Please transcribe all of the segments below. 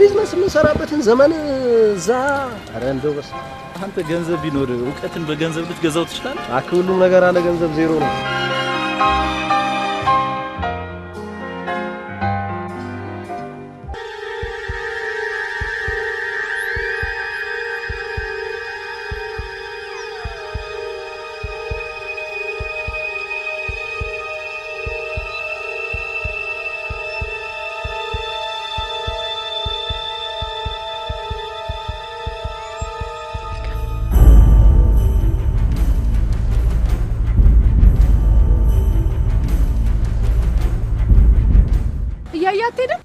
ቢዝነስ የምንሰራበትን ዘመን ዛ አረንዶ በስ አንተ ገንዘብ ቢኖር እውቀትን በገንዘብ ልትገዛው ትችላለህ? ሁሉም ነገር አለ ገንዘብ ዜሮ ነው።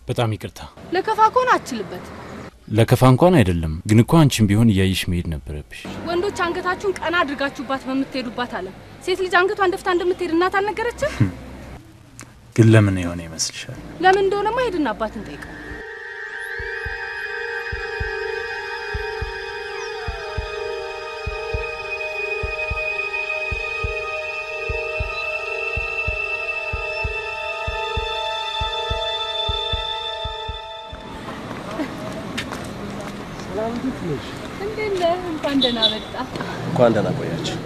በጣም ይቅርታ። ለከፋ ኮን አትችልበት። ለከፋ እንኳን አይደለም፣ ግን እኮ አንቺም ቢሆን እያይሽ መሄድ ነበረብሽ። ወንዶች አንገታችሁን ቀና አድርጋችሁባት በምትሄዱባት ዓለም ሴት ልጅ አንገቷን ደፍታ እንደምትሄድ እናት አልነገረችም? ግን ለምን የሆነ ይመስልሻል? ለምን እንደሆነማ ሄድና አባትን ጠይቀው። እንኳን ደህና ቆያችሁ።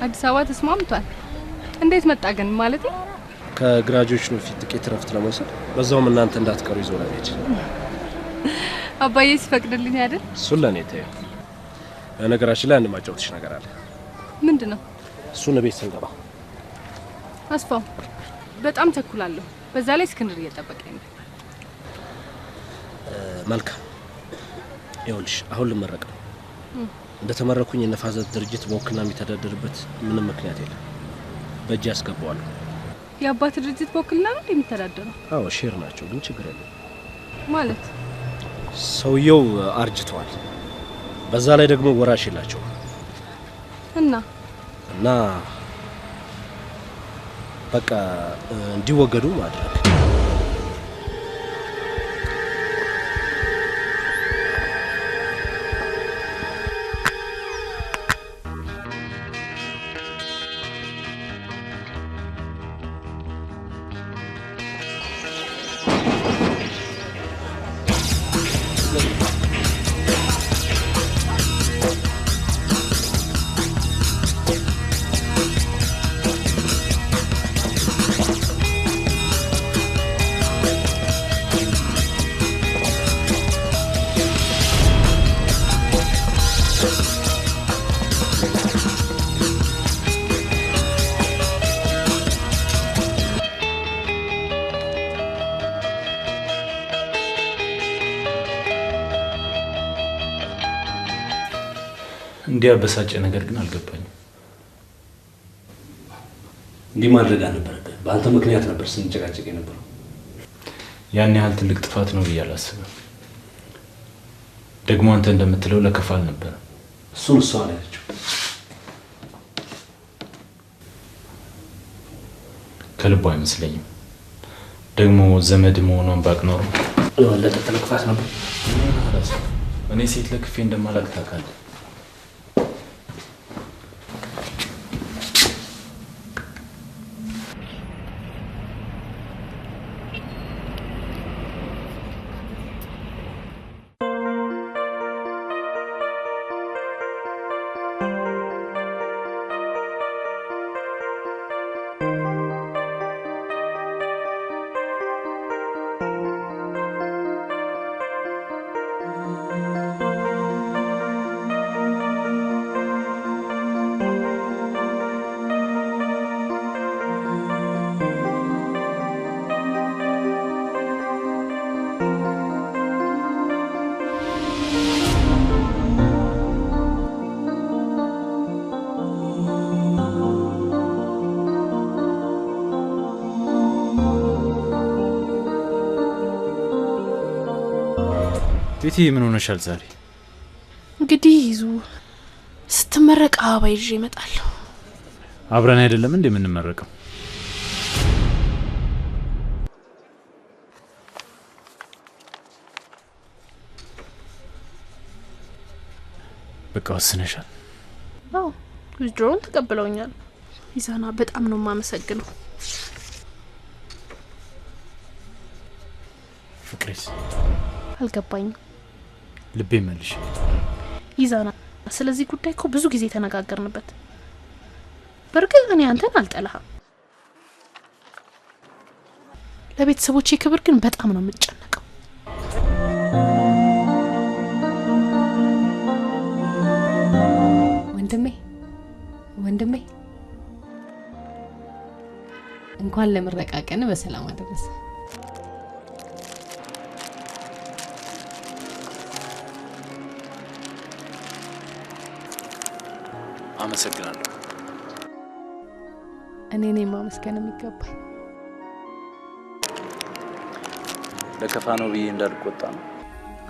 አዲስ አበባ ተስማምቷል። እንዴት መጣ ግን? ማለት ከግራጁዌሽኑ ፊት ጥቂት ረፍት ለመውሰድ በዛውም እናንተ እንዳትቀሩ ይዞ ነው ሄድ። አባዬ ሲፈቅድልኝ አይደል? እሱን ለኔ ተይው። በነገራችን ላይ አንድ ማጫወትሽ ነገር አለ። ምንድነው? እሱን ቤት ስንገባ አስፋው በጣም ተኩላለሁ። በዛ ላይ እስክንድር እየጠበቀኝ ነው። መልካም ይኸውልሽ፣ አሁን ልመረቅ ነው። እንደተመረኩኝ የነፋዘት ድርጅት በወክልና የሚተዳደርበት ምንም ምክንያት የለም። በእጅ ያስገባዋለሁ። የአባት ድርጅት በወክልና ነው የሚተዳደረው? አዎ ሼር ናቸው፣ ግን ችግር የለም። ማለት ሰውየው አርጅቷል። በዛ ላይ ደግሞ ወራሽ የላቸው እና በቃ እንዲወገዱ ማድረግ። እንዲያበሳጨ ነገር ግን አልገባኝም። እንዲህ ማድረግ አልነበረብህም። በአንተ ምክንያት ነበር ስንጨቃጨቅ የነበረው። ያን ያህል ትልቅ ጥፋት ነው ብዬ አላስብም። ደግሞ አንተ እንደምትለው ለከፋ አልነበረም። እሱን እሷ ነው ያለችው። ከልቧ አይመስለኝም። ደግሞ ዘመድ መሆኗን ባቅ ኖሮ የወለጠ ተለክፋት ነበር። እኔ ሴት ለክፌ እንደማላቅ ታውቃለህ። ቤቲ ምን ሆነሻል ዛሬ? እንግዲህ ይዙ ስትመረቅ አበባ ይዤ እመጣለሁ። አብረን አይደለም እንዴ የምንመረቀው? በቃ ወስነሻል? አዎ ዊዝድሮውን ተቀብለውኛል። ኢዛና በጣም ነው የማመሰግነው። ፍቅሬስ? አልገባኝም። ልቤ መልሽ። ኢዛና ስለዚህ ጉዳይ እኮ ብዙ ጊዜ ተነጋገርንበት። በርግጥ እኔ አንተን አልጠላህም። ለቤተሰቦቼ ክብር ግን በጣም ነው የምጨነቀው። ወንድሜ እንኳን ለምረቃ ቀን በሰላም አደረሰ። አመሰግናለሁ። እኔ ነኝ ማመስገን የሚገባኝ። ለከፋ ነው ብዬ እንዳልቆጣ ነው።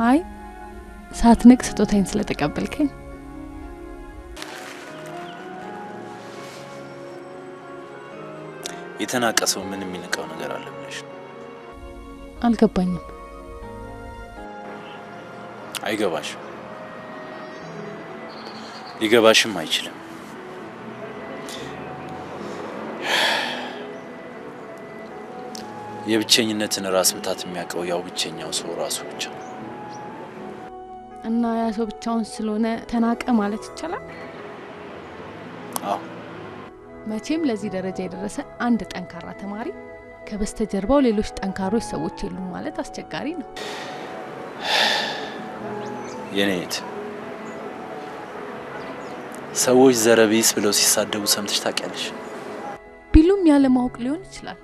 አይ ሳትንቅ ስጦታዬን ስለተቀበልከኝ የተናቀሰው ምን የሚነቀው ነገር አለ ብለሽ? አልገባኝም። አይገባሽም፣ ሊገባሽም አይችልም። የብቸኝነትን ራስ ምታት የሚያውቀው ያው ብቸኛው ሰው ራሱ ብቻ እና ያ ሰው ብቻውን ስለሆነ ተናቀ ማለት ይቻላል? አዎ። መቼም ለዚህ ደረጃ የደረሰ አንድ ጠንካራ ተማሪ ከበስተጀርባው ሌሎች ጠንካሮች ሰዎች የሉም ማለት አስቸጋሪ ነው። የኔት ሰዎች ዘረቢስ ብለው ሲሳደቡ ሰምተሽ ታውቂያለሽ? ቢሉም ያለ ማወቅ ሊሆን ይችላል።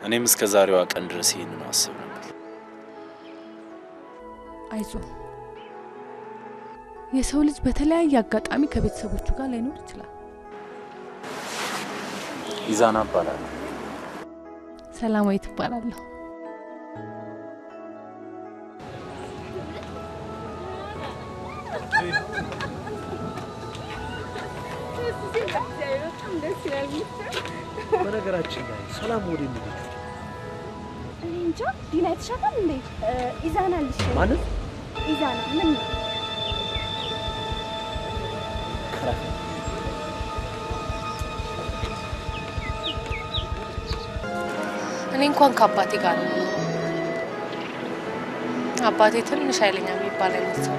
እኔም እስከ ዛሬዋ ቀን ድረስ ይሄንን አስብ ነበር። አይዞ፣ የሰው ልጅ በተለያየ አጋጣሚ ከቤተሰቦቹ ጋር ላይኖር ይችላል። ኢዛና እባላለሁ። ሰላማዊት እባላለሁ። በነገራችን ላይ ሰላም ወደ ነው እንጃ ዲና የተሻታል እንዴ? ኢዛና ልሽ ማለት ኢዛና ምን ነው? እኔ እንኳን ከአባቴ ጋር ነው። አባቴ ትንሽ ኃይለኛ የሚባል አይነት ሰው።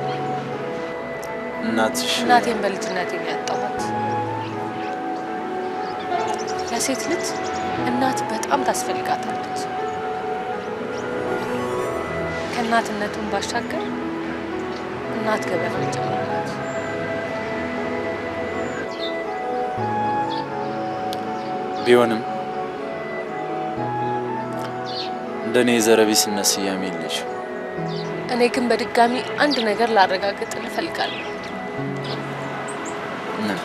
እናቴን በልጅነቴ ነው ያጣኋት። ለሴት ልጅ እናት በጣም ታስፈልጋታለች። ከእናትነቱን ባሻገር እናት ገበና ጨምራለች። ቢሆንም እንደኔ ዘረቢስነት ስያሜ የለሽ። እኔ ግን በድጋሚ አንድ ነገር ላረጋግጥ እፈልጋለሁ። ምን?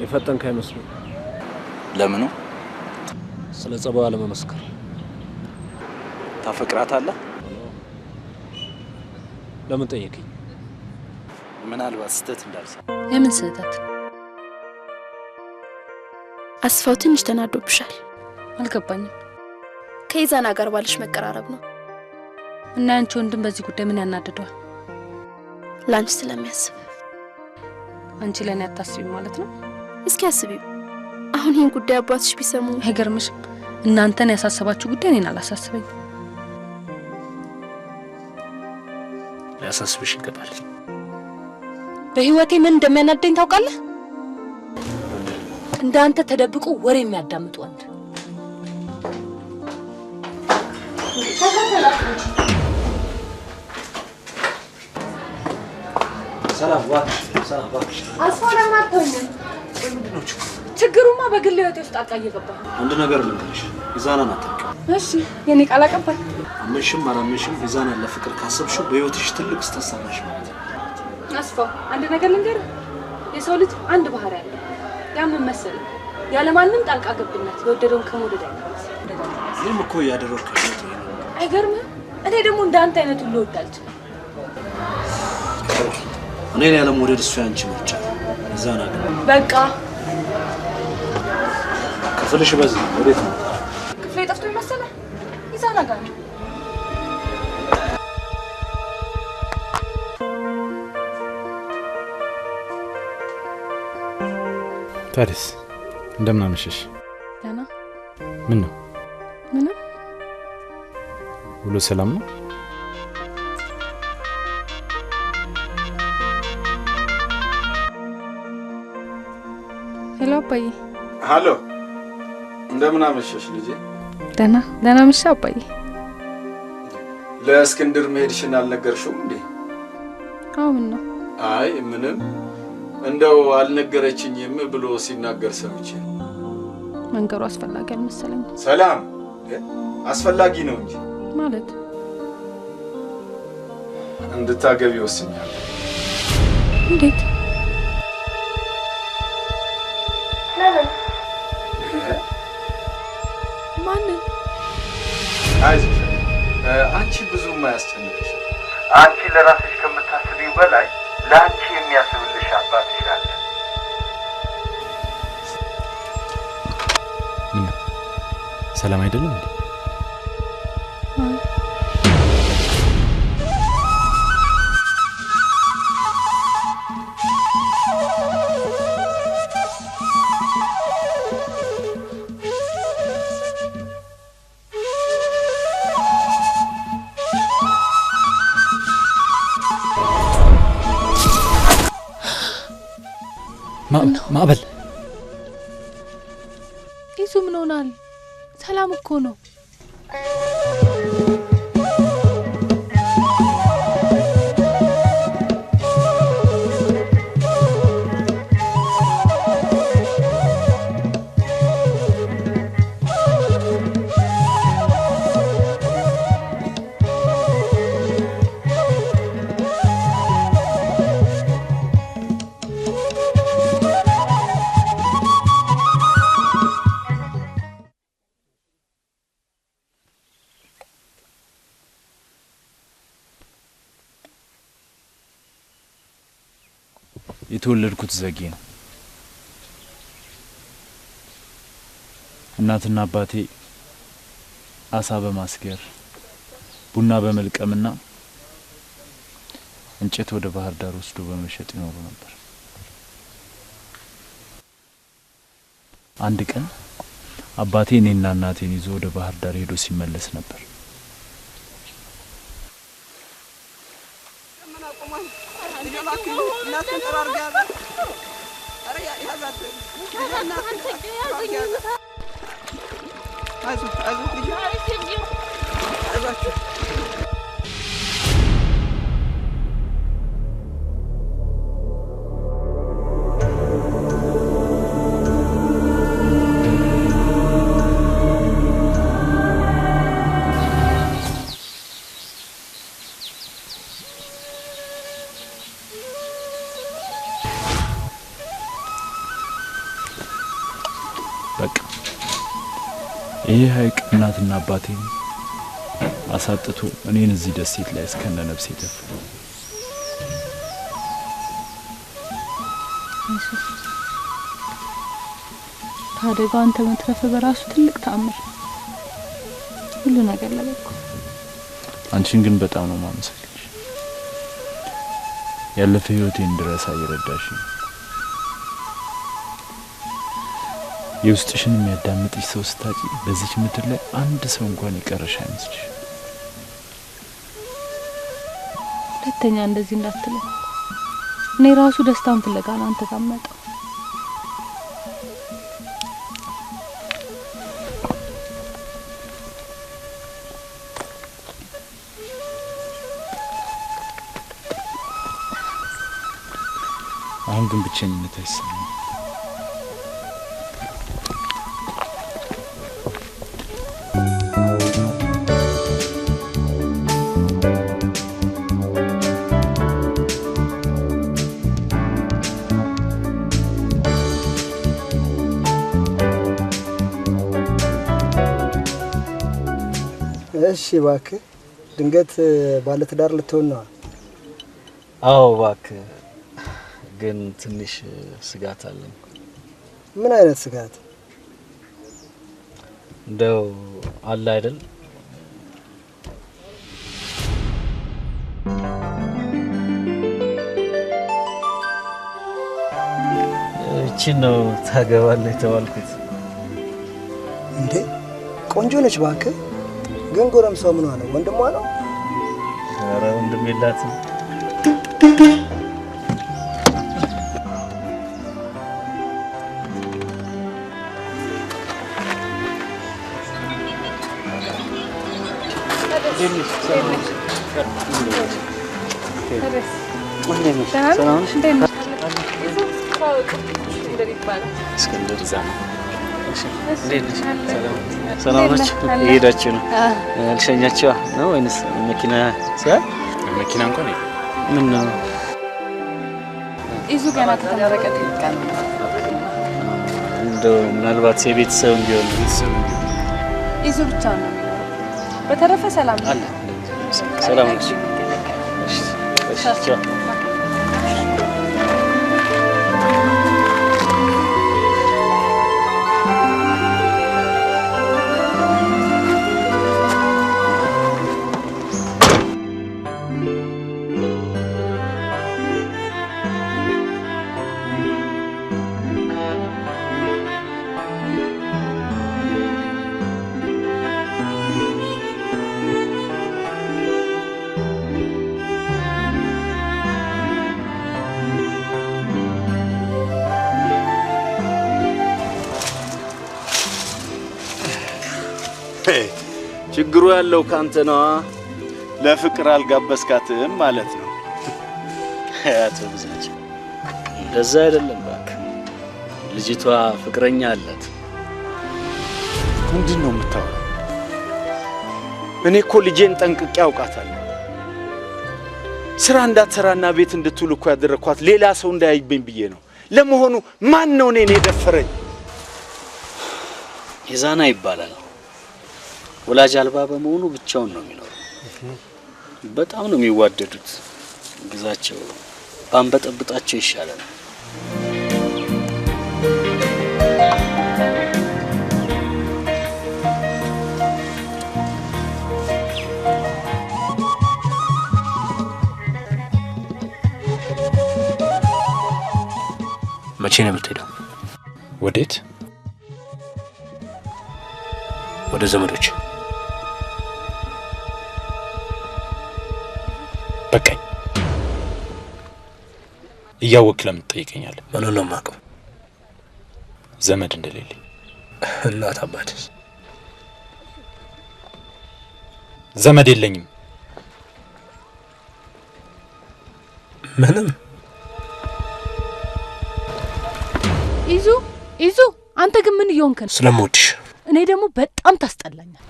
የፈጠንክ አይመስልም። ለምኑ? ስለ ጸባዋ ለመመስከር። ታፈቅራታለህ? ለምን ጠየቅኝ? ምናልባት ስህተት እንዳልሰራ። የምን ስህተት? አስፋው ትንሽ ተናዶብሻል። አልገባኝም። ከኢዛና ጋር ባልሽ መቀራረብ ነው። እና አንቺ ወንድም በዚህ ጉዳይ ምን ያናደደዋል? ላንቺ ስለሚያስብ። አንቺ ለኔ አታስቢ ማለት ነው? እስኪ አስቢው። አሁን ይሄን ጉዳይ አባትሽ ቢሰሙ አይገርምሽም? እናንተን ያሳሰባችሁ ጉዳይ እኔን አላሳስበኝ። ሊያሳስብሽ ይገባል። በህይወቴ ምን እንደሚያናደኝ ታውቃለህ? እንዳንተ ተደብቆ ወሬ የሚያዳምጥ ወንድ። ሰላም ዋክሽ፣ ሰላም ዋክሽ። አስፈራማተኝ። ችግሩማ በግል ህይወቴ ውስጥ ጣልቃ እየገባ። አንድ ነገር ልንገርሽ፣ ኢዛናን አታውቂም። እሺ፣ የኔ ቃል አቀባይ። አመንሽም አላመንሽም ኢዛናን ለፍቅር ካሰብሽው በህይወትሽ ትልቅ ስተሰራሽ ማለት ነው። አስፋው፣ አንድ ነገር ልንገርህ። የሰው ልጅ አንድ ባህሪ አለ። ያ ምን መሰለህ? ያለ ማንም ጣልቃ ገብነት የወደደውን ከመውደድ አይቀርስ። እኔም እኮ ያደረኩት ነው። አይገርምም? እኔ ደግሞ እንዳንተ አይነቱን ልወድ አልችልም። እኔን ያለ መውደድ እሱ ያንቺ ምርጫ። ኢዛና ግን በቃ ክፍልሽ በዚህ ወዴት ነው? ክፍሌ ጠፍቶኝ መሰለህ? ኢዛና ጋር ነው። ታዲስ እንደምን አመሸሽ? ደህና። ምን ነው? ምንም። ሁሉ ሰላም ነው? ሄሎ አባዬ። ሃሎ፣ እንደምን አመሸሽ ልጄ? ደህና ደህና ምሽ አባዬ። ለእስክንድር መሄድሽን አልነገርሽውም እንዴ? አዎ ምን ነው? አይ ምንም፣ እንደው አልነገረችኝም ብሎ ሲናገር ሰምቼ። መንገሩ አስፈላጊ አልመሰለኝ። ሰላም አስፈላጊ ነው እንጂ ማለት እንድታገቢ ወስኛለሁ። እንዴት? ማንን? አይዞሽ፣ አንቺ ብዙም አያስጨንቅሽ። አንቺ ለራስሽ ከምታስቢው በላይ ለአንቺ የሚያስብልሽ አባትሽ አለ። ምን ነው? ሰላም አይደለም እንዴ? ማዕበል ይዙ ምን ሆናል? ሰላም እኮ ነው። የተወለድኩት ዘጌ ነው። እናትና አባቴ አሳ በማስገር ቡና በመልቀምና እንጨት ወደ ባህር ዳር ወስዶ በመሸጥ ይኖሩ ነበር። አንድ ቀን አባቴ እኔና እናቴን ይዞ ወደ ባህር ዳር ሄዶ ሲመለስ ነበር ይህ ሀይቅ እናትና አባቴን አሳጥቶ እኔን እዚህ ደሴት ላይ እስከነ ነፍሴ ተፍ ከአደጋው አንተ መትረፍ በራሱ ትልቅ ተአምር። ሁሉ ነገር ለበጎ። አንቺን ግን በጣም ነው ማመሰግንሽ። ያለፈ ህይወቴን እንድረሳ ይረዳሽ። የውስጥሽን የሚያዳምጥሽ ሰው ስታጪ በዚች ምድር ላይ አንድ ሰው እንኳን ይቀርሽ አይመስልሽ። ሁለተኛ እንደዚህ እንዳትለኝ። እኔ ራሱ ደስታን ፍለጋ ነው አንተ ጋር መጣው። አሁን ግን ብቸኝነት አይሰማም። እሺ እባክህ፣ ድንገት ባለትዳር ልትሆን ነው? አዎ እባክህ፣ ግን ትንሽ ስጋት አለኝ። ምን አይነት ስጋት? እንደው አለ አይደል እቺ ነው ታገባለህ የተባልኩት። እንዴ ቆንጆ ነች እባክህ። ግን ጎረምሳው ምን ሆነ? ወንድሟ ነው? ኧረ ወንድም የላትም። ሰላም ናችሁ? እየሄዳችሁ ነው? ልሸኛችሁ ነው ወይንስ መኪና ሲያል? መኪና እንኳን ምን ነው ይዙ ገና ከተመረቀ ይልቃል። እንደው ምናልባት የቤተሰብ ቢሆን ይዙ ብቻ ነው። በተረፈ ሰላም አለ። ሰላም ነሽ? እሺ እሺ ቻው። ችግሩ ያለው ካንተ ነው። ለፍቅር አልጋበስካትም ማለት ነው። አቶ ብዛቸው እንደዛ አይደለም እባክህ። ልጅቷ ፍቅረኛ አላት። ምንድን ነው የምታወራው? እኔ እኮ ልጄን ጠንቅቄ አውቃታለሁ። ስራ እንዳትሰራና ቤት እንድትውል እኮ ያደረኳት ሌላ ሰው እንዳያይብኝ ብዬ ነው። ለመሆኑ ማን ነው እኔን የደፈረኝ? የዛና ይባላል። ወላጅ አልባ በመሆኑ ብቻውን ነው የሚኖረው። በጣም ነው የሚዋደዱት። ግዛቸው ባንበጠብጣቸው ይሻላል። መቼ ነው የምትሄደው? ወዴት? ወደ ዘመዶች። በቃኝ። እያወቅህ ለምን ትጠይቀኛለህ? ምን ነው የማውቀው? ዘመድ እንደሌለኝ። እናት አባትስ? ዘመድ የለኝም። ምንም። ይዙ አንተ ግን ምን እየሆንክ ነው? ስለምወድሽ። እኔ ደግሞ በጣም ታስጠላኛል።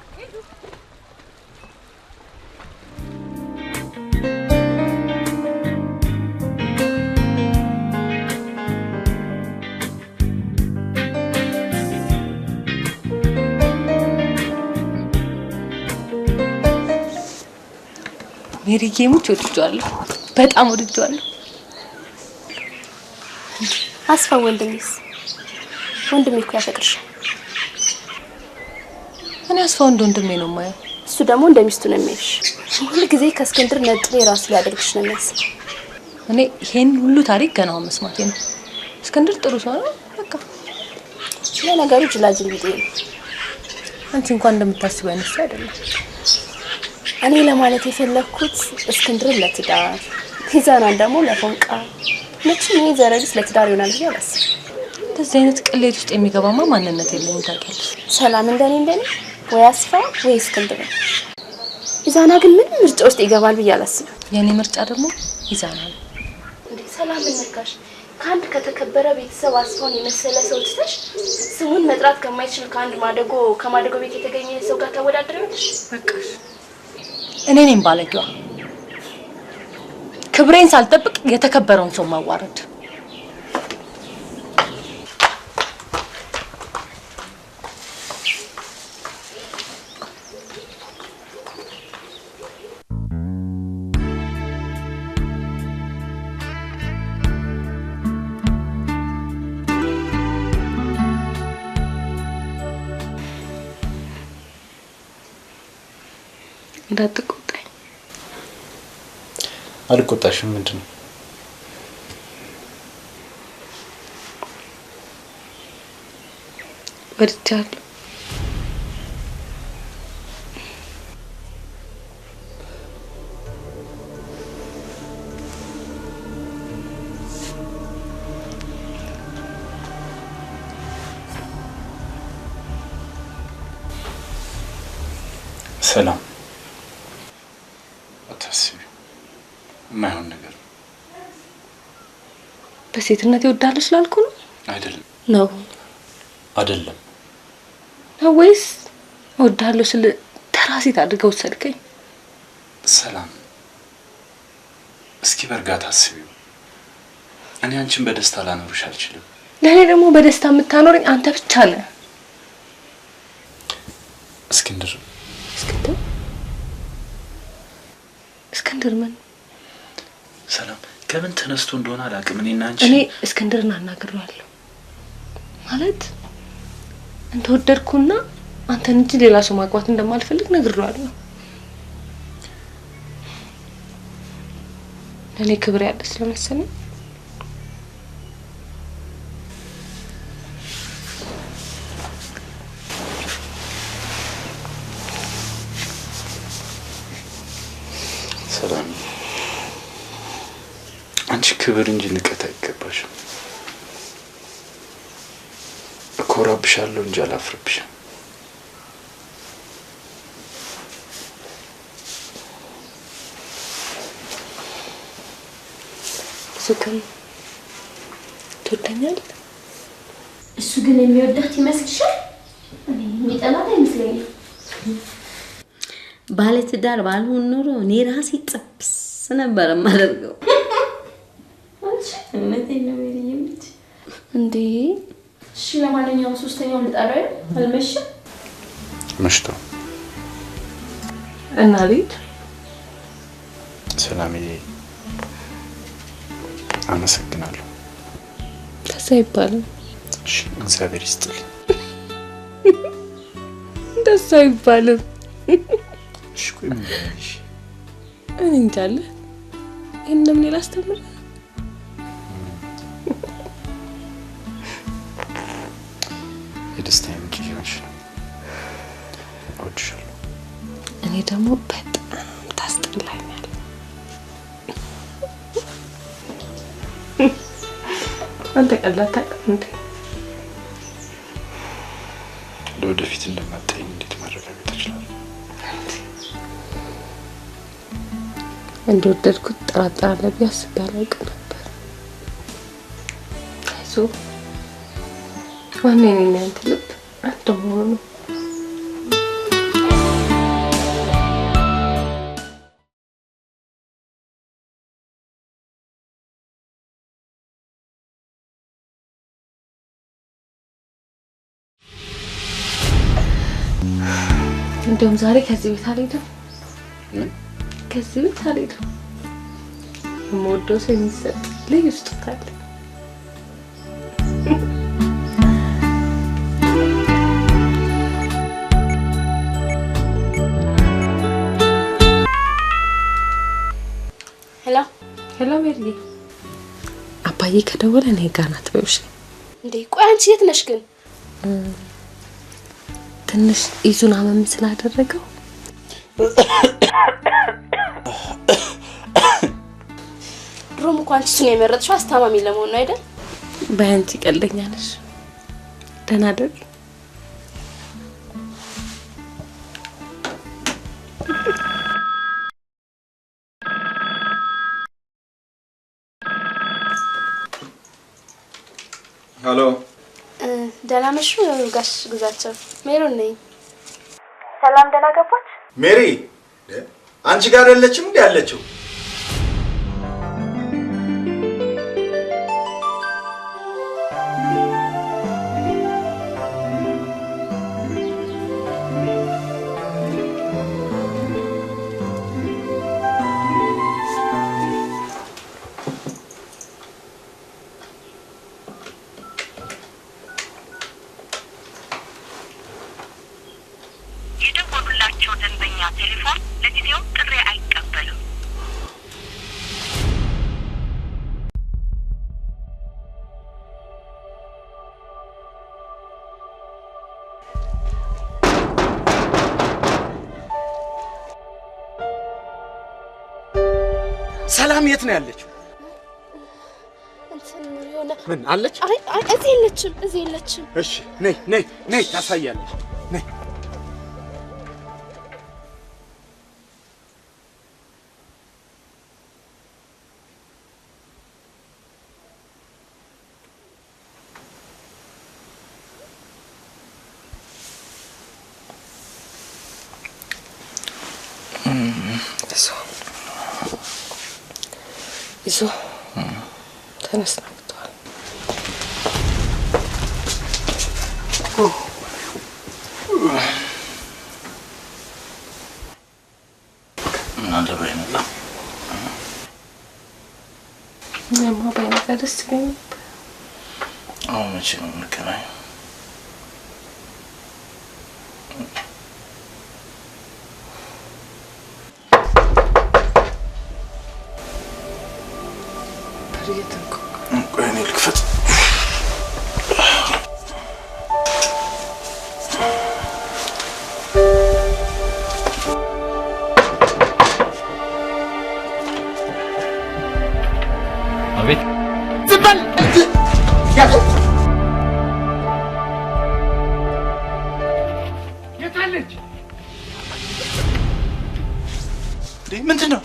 ሜሪ ጌሙች ወድጃለሁ፣ በጣም ወድጃለሁ። አስፋው ወንድሜስ? ወንድሜ እኮ ያፈቅርሻል። እኔ አስፋው ወንድሜ ነው የማየው። እሱ ደግሞ እንደሚስቱ ነው የሚልሽ። ሁሉ ጊዜ ከእስክንድር ነጥሎ የራሱ ሊያደርግሽ ነው የሚያስብ። እኔ ይሄን ሁሉ ታሪክ ገና መስማቴ ነው። እስክንድር ጥሩ ሰው ነው በቃ። ለነገሩ ጅላጅል ቢጤ ነው። አንቺ እንኳን እንደምታስበው አይነት ሰው አይደለም። እኔ ለማለት የፈለኩት እስክንድርን ለትዳር ሚዛናን ደግሞ ለፎንቃ መቼም ይሄ ዘረቢስ ለትዳር ይሆናል ብዬ አላስብም። እንደዚህ አይነት ቅሌት ውስጥ የሚገባማ ማንነት የለኝም ታውቂያለሽ። ሰላም እንደኔ ወይ አስፋ ወይ እስክንድር ነው። ሚዛና ግን ምን ምርጫ ውስጥ ይገባል ብዬ አላስብም። የኔ ምርጫ ደግሞ ሚዛና ነው። እንዴ ሰላም ነካሽ? ከአንድ ከተከበረ ቤተሰብ አስፋውን የመሰለ ሰው ትተሽ ስሙን መጥራት ከማይችል ከማደጎ ቤት የተገኘ ሰው ጋር ታወዳድሪያለሽ? በቃሽ። እኔ ነኝ ባለጌዋ። ክብሬን ሳልጠብቅ የተከበረውን ሰው ማዋረድ። እንዳትቆጣኝ። አልቆጣሽም። ምንድን ነው? ወድጃለሁ። ሰላም አታስቢ፣ የማይሆን ነገር በሴትነት ይወዳለሽ ስላልኩ ነው አይደለም። ነው አይደለም ነው ወይስ እወዳለሁ ስለ ተራሴት አድርገው ወሰድከኝ? ሰላም እስኪ በእርጋታ አስቢው። እኔ አንቺን በደስታ ላኖርሽ አልችልም። ለኔ ደግሞ በደስታ የምታኖረኝ አንተ ብቻ ነህ። እስክንድር እስክንድር ምን? ሰላም ከምን ተነስቶ እንደሆነ አላውቅም። እኔና አንቺ እኔ እስክንድርን አናግሬዋለሁ ማለት እንደወደድኩና አንተን እንጂ ሌላ ሰው ማግባት እንደማልፈልግ ነግሬዋለሁ። ለኔ ክብር ያለ ስለመሰለኝ ሰላም አንቺ ክብር እንጂ ንቀት አይገባሽም። እኮራብሻለሁ እንጂ አላፍርብሽም። ሱከን ትወደኛለህ? እሱ ግን የሚወዳት ይመስልሻል? እኔ የሚጠላት አይመስለኝም። ባለትዳር ባልሆን ኖሮ እኔ ራሴ ጥብስ ነበር የማደርገው። እውነቴን ነው የሚልኝ እንዴ። እሺ ለማንኛውም ሶስተኛው ልጠራው አልመሸም? መሽቶ እና ልሂድ። ሰላምዬ አመሰግናለሁ። ደስ አይባልም። እሺ እግዚአብሔር ይስጥልኝ። ደስ አይባልም። እሺ ቆይ ምን ልበልሽ? እኔ እንጃ አለ ይሄንን ምን ላስተምር? የደስታዬ ምንጭ ይሆንሽ ነው። እወድሻለሁ። እኔ ደግሞ በጣም ታስጠላኛል። አንተ ቀላታ እንዴ? ለወደፊት እንደማጣኝ እንዴት ማረጋገጥ እችላለሁ? እንደወደድኩት ጠራጠራለሁ ብዬ አስቤ አላውቅም ነበር። አይዞህ ዋናው የእኔና ያንተ ልብ አንድ መሆኑ ነው። እንደውም ዛሬ ከዚህ ቤት አልሄድም። ከዚህ ቤት አልሄድም። የምወደው ሰው የሚሰጥ ልዩ ስጦታ አለ። ሄሎ ሜሪ። አባዬ ከደወለ እኔ ጋር ናት በውሽ። እንዴ ቆይ አንቺ የት ነሽ ግን? ትንሽ ይዙን አመም ስላደረገው ድሮም እኮ አንቺ እሱን የመረጥሽው አስታማሚ ለመሆን ነው አይደል? በአንቺ ቀልደኛ ነሽ። ደህና ደር ሄሎ ደህና ነሽ ጋሽ ግዛቸው? ሜሮን ነኝ። ሰላም ደህና ገባች? ሜሪ አንቺ ጋር አይደለችም እንዴ ያለችው? የደወሉላቸው ደንበኛ ቴሌፎን ለጊዜው ጥሪ አይቀበልም። ሰላም የት ነው ያለችው? ምን አለች? አይ እዚህ የለችም፣ እዚህ የለችም። እሺ ነይ ነይ ነይ ታሳያለሽ። ነይ ይዞ ተነስ ነው ብትዋል እናንተ ባይነላ ማማ ባይነጋ ደስ ይለኝ ነበር። አሁን መቼ ነው የምንገናኘው? ቆይ እኔ ልክፈት። አቤት ዝም በል ያዙ። የት አለች? ምንድን ነው?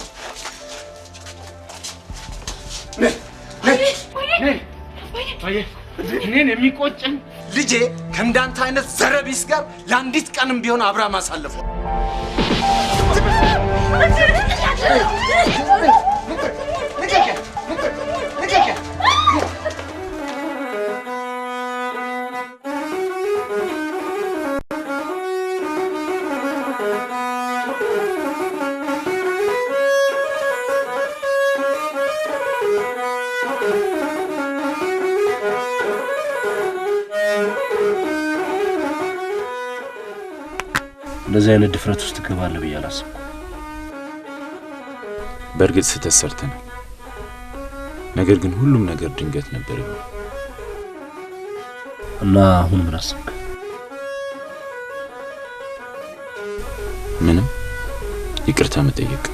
እኔን የሚቆጨኝ ልጄ ከእንዳንተ አይነት ዘረቢስ ጋር ለአንዲት ቀንም ቢሆን አብራ ማሳለፉ። እንደዚህ አይነት ድፍረት ውስጥ ትገባለህ ብዬ አላሰብኩም። በእርግጥ ስህተት ሰርተናል። ነገር ግን ሁሉም ነገር ድንገት ነበር ይሆን እና አሁን ምን አሰብክ? ምንም ይቅርታ መጠየቅ።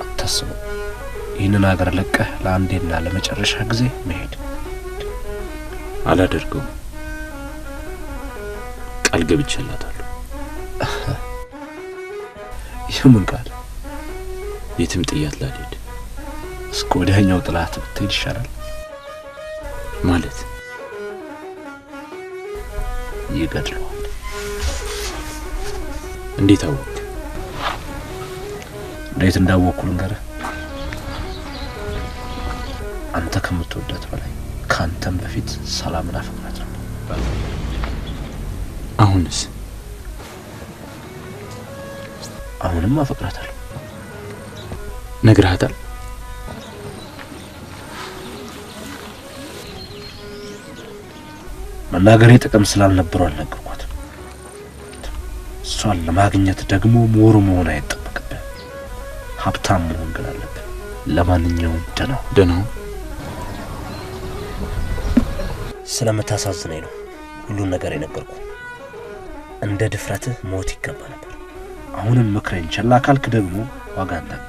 አታስበው፣ ይህንን ሀገር ለቀህ ለአንዴና ለመጨረሻ ጊዜ መሄድ። አላደርገውም፣ ቃል ገብቼላታለሁ። የምን ቃል? የትም ጥያት ላልሄድ። እስከ ወዲያኛው ጥላት ብትሄድ ይሻላል። ማለት ይገድለዋል። እንዴት አወቅ? እንዴት እንዳወቅኩ ልንገርህ። አንተ ከምትወዳት በላይ ካንተም በፊት ሰላምን አፈቅራት ነበር። አሁንስ? አሁንም አፈቅራታለሁ። ነግረሃታል? መናገሬ ጥቅም ስላልነበረው አልነገርኳትም። እሷን ለማግኘት ደግሞ ምሁር መሆን አይጠበቅብህ፣ ሀብታም መሆን ግን አለብህ። ለማንኛውም ደህና ስለምታሳዝነኝ ነው ሁሉን ነገር የነገርኩ። እንደ ድፍረትህ ሞት ይገባ ነበር። አሁንም ምክሬን ቸላ ካልክ ደግሞ ዋጋ ታገኛለህ።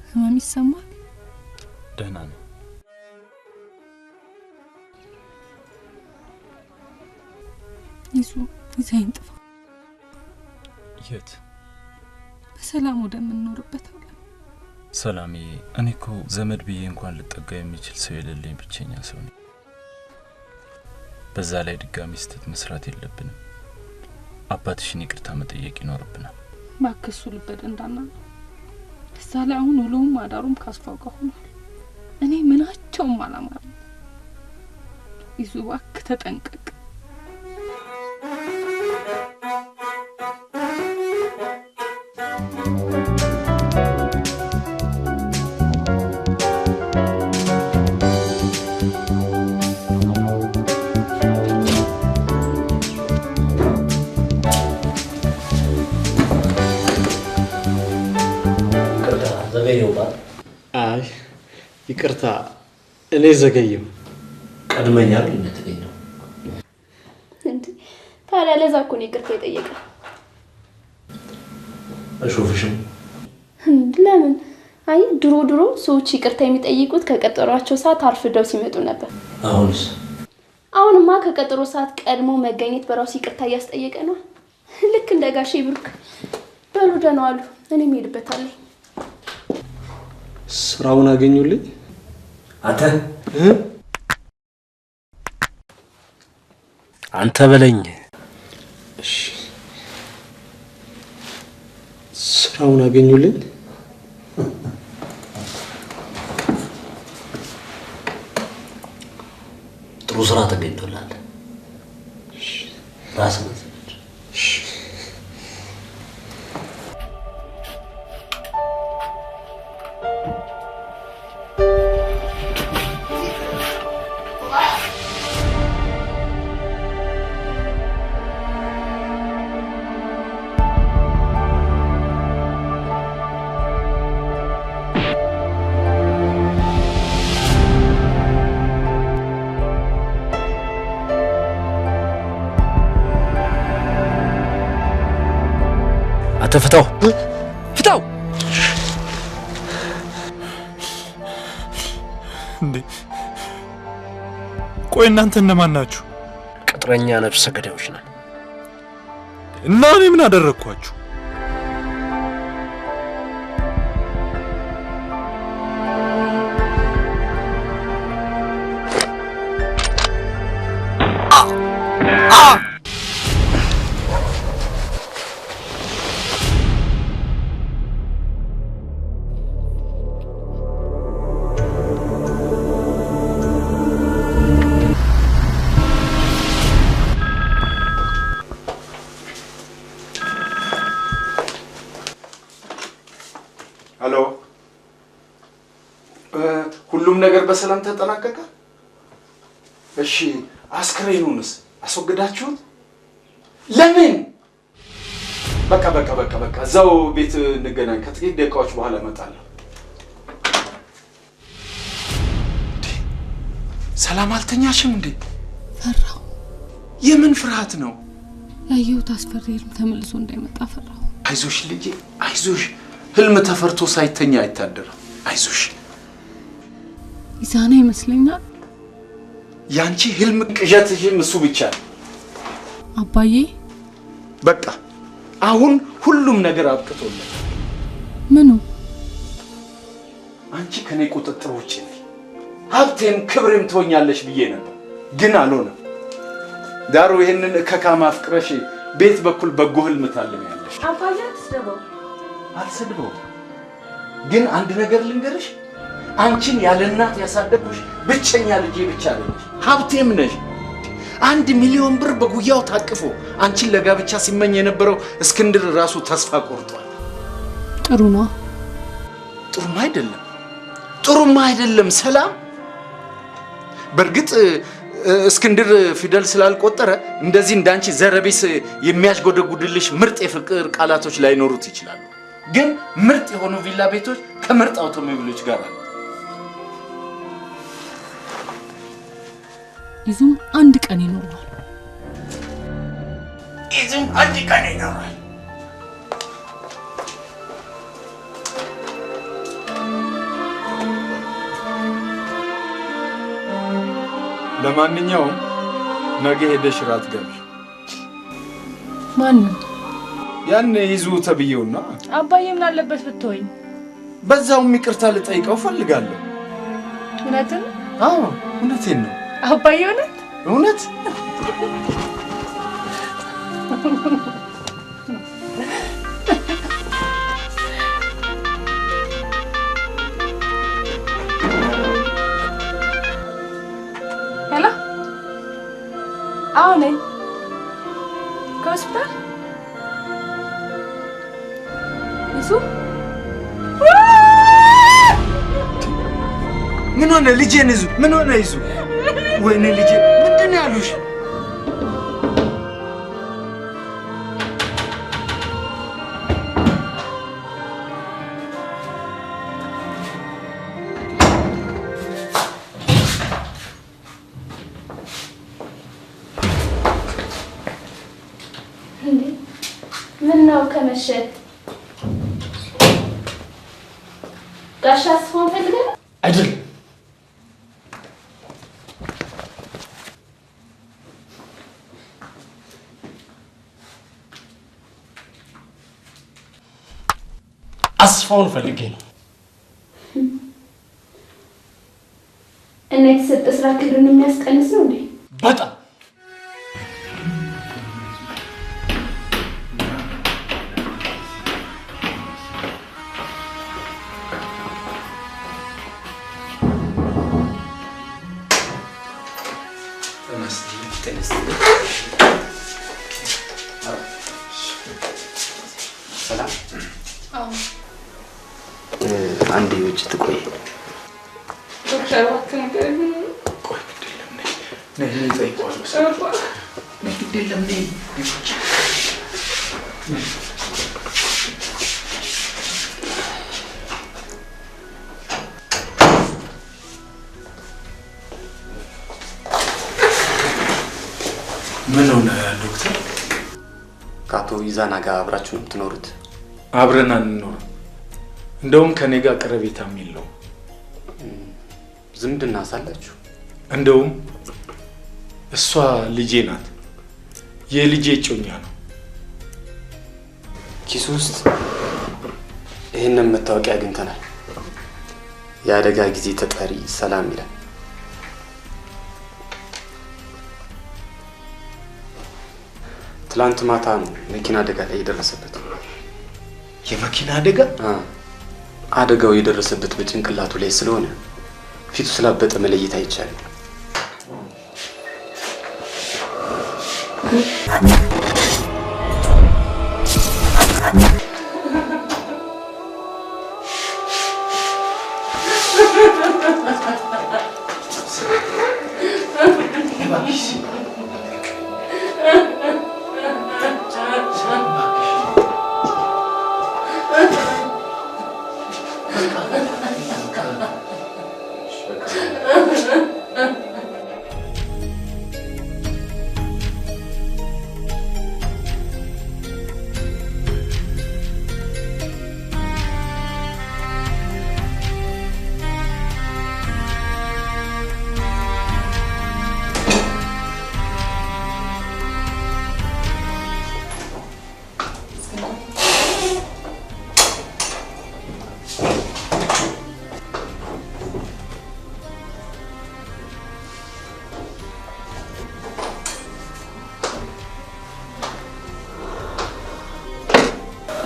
ህመም ይሰማል? ደህና ነው። ይዘኝ ጥፋ። የት? በሰላም ወደምንኖርበት አለ። ሰላሜ፣ እኔ እኮ ዘመድ ብዬ እንኳን ልጠጋ የሚችል ሰው የሌለኝ ብቸኛ ሰው ነኝ። በዛ ላይ ድጋሚ ስህተት መስራት የለብንም። አባትሽን ይቅርታ መጠየቅ ይኖርብናል። ባክሱ ልበድ እንዳና እዛ ላይ አሁን ውሎውም አዳሩም ካስፋው ጋር ሆኗል። እኔ ምናቸውም አላማረም። ይዙ እባክህ ተጠንቀቅ። አይ ይቅርታ፣ እኔ ዘገየው። ቀድመኛል እንደተገኘው እንዴ? ታዲያ ለዛ እኮ ነው ይቅርታ የጠየቀ። አሾፍሽም ለምን? አይ ድሮ ሰዎች ይቅርታ የሚጠይቁት ከቀጠሯቸው ሰዓት አርፍደው ሲመጡ ነበር። አሁንማ ከቀጠሮ ሰዓት ቀድሞ መገኘት በራሱ ይቅርታ እያስጠየቀ ነው። ልክ እንደ ጋሼ ብሩክ። በሉ ደህና ዋሉ። እኔም ሄድበታለሁ። ስራውን አገኙልኝ። አንተ በለኝ። እሺ ስራውን አገኙልኝ። ጥሩ ስራ ተገኝቶላል። ራስህ ፍታው ፍታው። እንዴ ቆይ እናንተ እነማን ናችሁ? ቅጥረኛ ነፍሰ ገዳዮች ነን። እና እኔ ምን አደረኳችሁ? ሄሎ፣ ሁሉም ነገር በሰላም ተጠናቀቀ? እሺ፣ አስክሬኑንስ አስወገዳችሁት? ለምን? በቃ እዛው ቤት እንገናኝ። ከጥቂት ደቂቃዎች በኋላ እመጣለሁ። ሰላም አልተኛሽም እንዴ? ፈራሁ። የምን ፍርሃት ነው? ያየሁት አስፈሪ ህልም ተመልሶ እንዳይመጣ ፈራሁ። አይዞሽ ልጄ፣ አይዞሽ። ህልም ተፈርቶ ሳይተኛ አይታደርም። አይዞሽ። ኢዛና ይመስለኛል። ያንቺ ህልም ቅዠትሽም እሱ ብቻ ነው። አባዬ፣ በቃ አሁን ሁሉም ነገር አብቅቶልኝ ምኑ አንቺ ከኔ ቁጥጥር ውጪ ነሽ። ሀብቴም ክብሬም ትሆኛለሽ ብዬ ነበር፣ ግን አልሆነም። ዳሩ ይሄንን ከካማ አፍቅረሽ ቤት በኩል በጎ ህልም ታልሚያለሽ። አባዬ አትስደበው። አልሰድበውም፣ ግን አንድ ነገር ልንገርሽ። አንቺን ያለ እናት ያሳደግኩሽ ብቸኛ ልጄ ብቻ ነሽ። ሀብቴም ነሽ። 1 ሚሊዮን ብር በጉያው ታቅፎ አንቺን ለጋብቻ ሲመኝ የነበረው እስክንድር ራሱ ተስፋ ቆርጧል። ጥሩ ነው። ጥሩም አይደለም፣ ጥሩም አይደለም ሰላም። በእርግጥ እስክንድር ፊደል ስላልቆጠረ እንደዚህ እንዳንቺ ዘረቢስ የሚያስጎደጉድልሽ ምርጥ የፍቅር ቃላቶች ላይኖሩት ይችላሉ። ግን ምርጥ የሆኑ ቪላ ቤቶች ከምርጥ አውቶሞቢሎች ጋር አሉ። ይዙም አንድ ቀን ይኖራል። ይዙም አንድ ቀን ይኖራል። ለማንኛውም ነገ ሄደሽ ራት ገብሽ። ማን ያን ይዙ ተብየውና አባዬ ምን አለበት ብትወኝ? በዛውም ይቅርታ ልጠይቀው ፈልጋለሁ። እውነትን? አዎ እውነቴን ነው አባዬ። እውነት? ሄሎ፣ አዎ ነኝ። ከሆስፒታል ይሱ ምን ሆነ? ልጄን ይዙ ምን ሆነ? ይዙ ወይኔ ልጄ ምንድን ነው ያሉሽ? ምን ነው ከመሸ ጋሻ አስፋውን ፈልገህ አይደል? አስፋውን ፈልጌ ነው። እና የተሰጠ ስራ ክብርን የሚያስቀንስ ነው እንዴ? በጣም አንዴ ውጭ ትቆይ። ዶክተር እባክህ ንገረኝ። ቆይ ግድ የለም ነይ እጠይቀዋለሁ። ነይ ግድ የለም ነይ። ምን ሆነ ዶክተር? ከአቶ ይዛና ጋር አብራችሁ ነው የምትኖሩት? አብረን አንኖርም። እንደውም ከኔ ጋር ቀረቤታ የሚል ነው። ዝምድና ሳላችሁ? እንደውም እሷ ልጄ ናት። የልጄ እጮኛ ነው። ኪሱ ውስጥ ይህንን መታወቂያ አግኝተናል። የአደጋ ጊዜ ተጠሪ ሰላም ይላል። ትላንት ማታ ነው መኪና አደጋ ላይ የደረሰበት። የመኪና አደጋ? አደጋው የደረሰበት በጭንቅላቱ ላይ ስለሆነ ፊቱ ስላበጠ መለየት አይቻልም።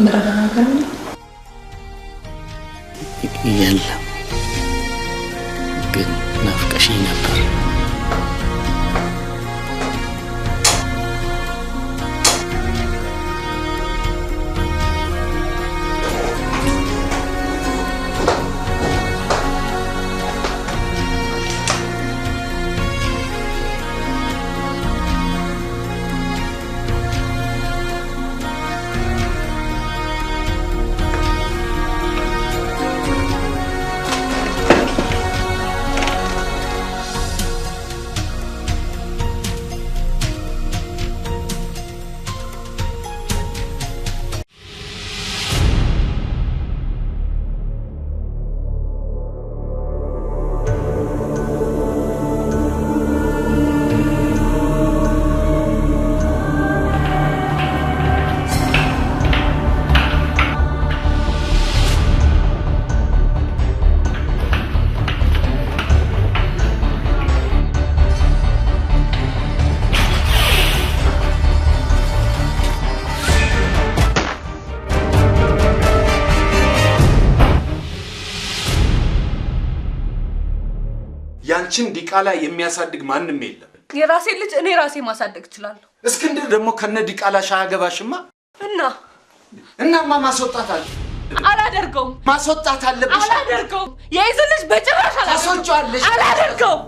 ምረጋጋ የለም ግን ናፍቀሽኝ ነበር። ያንቺን ዲቃላ የሚያሳድግ ማንንም የለም። የራሴ ልጅ እኔ ራሴ ማሳደግ እችላለሁ። እስክንድር ደግሞ ከነ ዲቃላ ሻገባሽማ እናማ ማስወጣት አለ። አላደርገውም። ማስወጣት አለብሽ። አላደርገውም። የይዝ ልጅ በጭራሽ ታስወጪዋለሽ። አላደርገውም።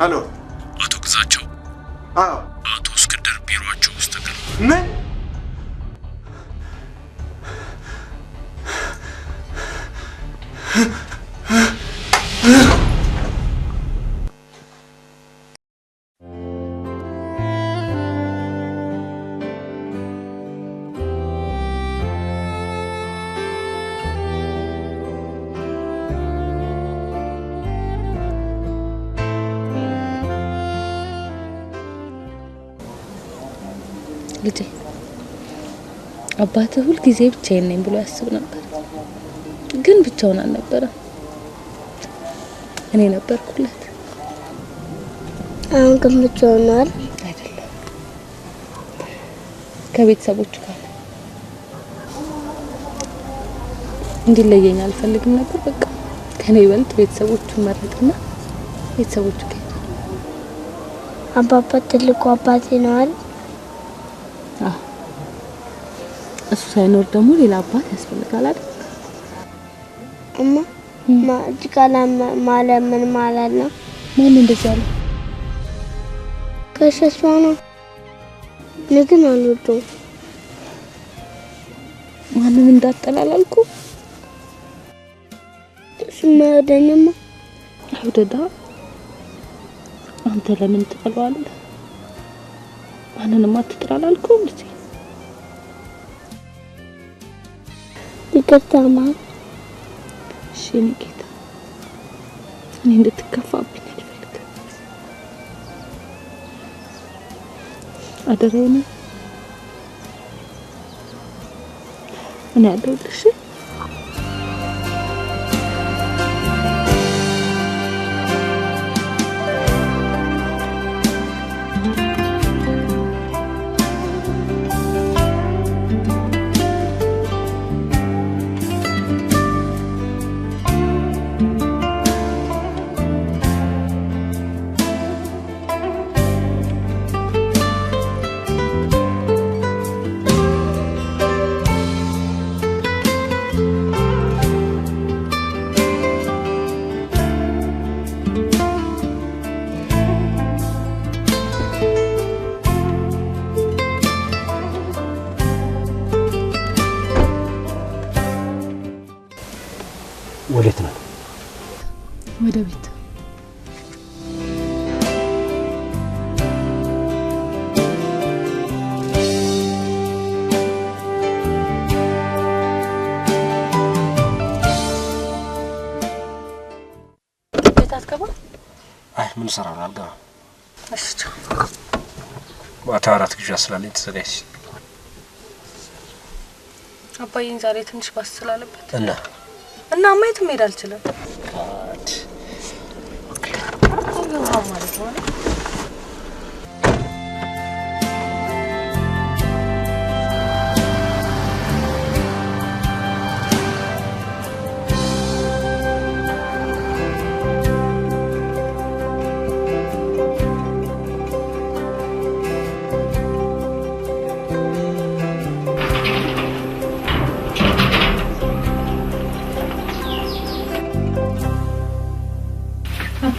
ሄሎ፣ አቶ ግዛቸው። አዎ፣ አቶ እስክንድር ቢሮአቸው ውስጥ ተገኙ። ምን? ልጄ አባትህ ሁል ጊዜ ብቻዬን ነኝ ብሎ ያስብ ነበር፣ ግን ብቻውን አልነበረም። እኔ ነበርኩለት። አሁን ግን ብቻውን ነው አይደለም፣ ከቤተሰቦቹ ጋር እንዲለየኝ አልፈልግም ነበር። በቃ ከኔ ይበልጥ ቤተሰቦቹን መረጥና ቤተሰቦቹ ጋር አባባ ትልቁ አባቴ ነው አይደል? እሱ ሳይኖር ደግሞ ሌላ አባት ያስፈልጋል አይደል? እማ ዲቃላ ማለት ምን ማለት ነው? ማን እንደዛ አለ? ከሸሷ ነው። ግን አልወደውም። ማንን እንዳጠላላልኩ ስማደኝማ አይወደዳ። አንተ ለምን ትጠላዋለህ? ማንንም አትጥላላልኩም እንዴ? ይቅርታ ማለት እሺ፣ እኔ ጌታ እኔ እንድትከፋብኝ አልፈልግም። አደረኝ እኔ አለሁልሽ። ወዴት ነው? ወደ ቤት። ቤት አትገባም? አይ ምን ሰራ ነው? አልገባም። እሺ ቻው። ማታ አራት ግዣ ስላለኝ ተዘጋጅ። አባዬን ዛሬ ትንሽ ባስ ስላለበት እና ማየት መሄድ አልችልም። ማለት ነው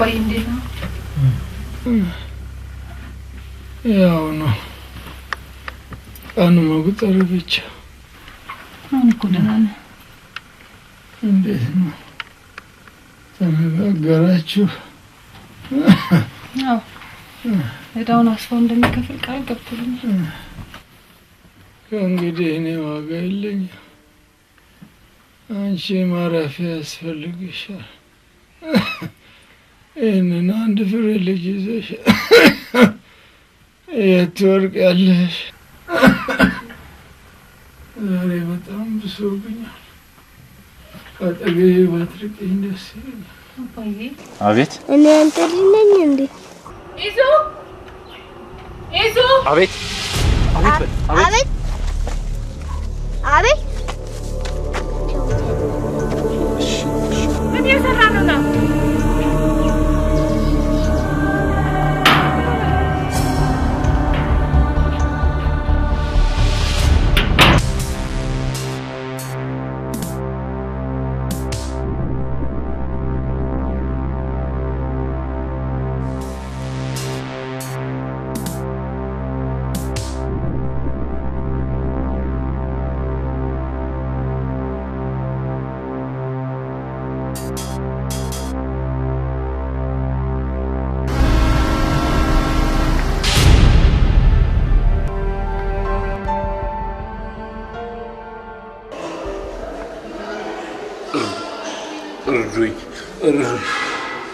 አባዬ እንዴት ነው? ያው ነው ቀኑ መቁጠር ብቻ። አሁን እኮ ደህና ነህ። እንዴት ነው ተነጋገራችሁ? አዎ እዳውን አስፋው እንደሚከፍል ቃል ገብቶልኛል። ከእንግዲህ እኔ ዋጋ የለኝም። አንቺ ማረፊያ ያስፈልግሻል። ይህንን አንድ ፍሬ ልጅ ይዘሽ የት ትወድቂያለሽ? ዛሬ በጣም ብሶብኛል። አጠገቤ ባትርቂኝ ደስ ይለኛል። አቤት። እኔ አንተ ልጅ ነኝ እንዴ? ኢዙ ኢዙ። አቤት አቤት አቤት አቤት። ምን እየሰራ ነው?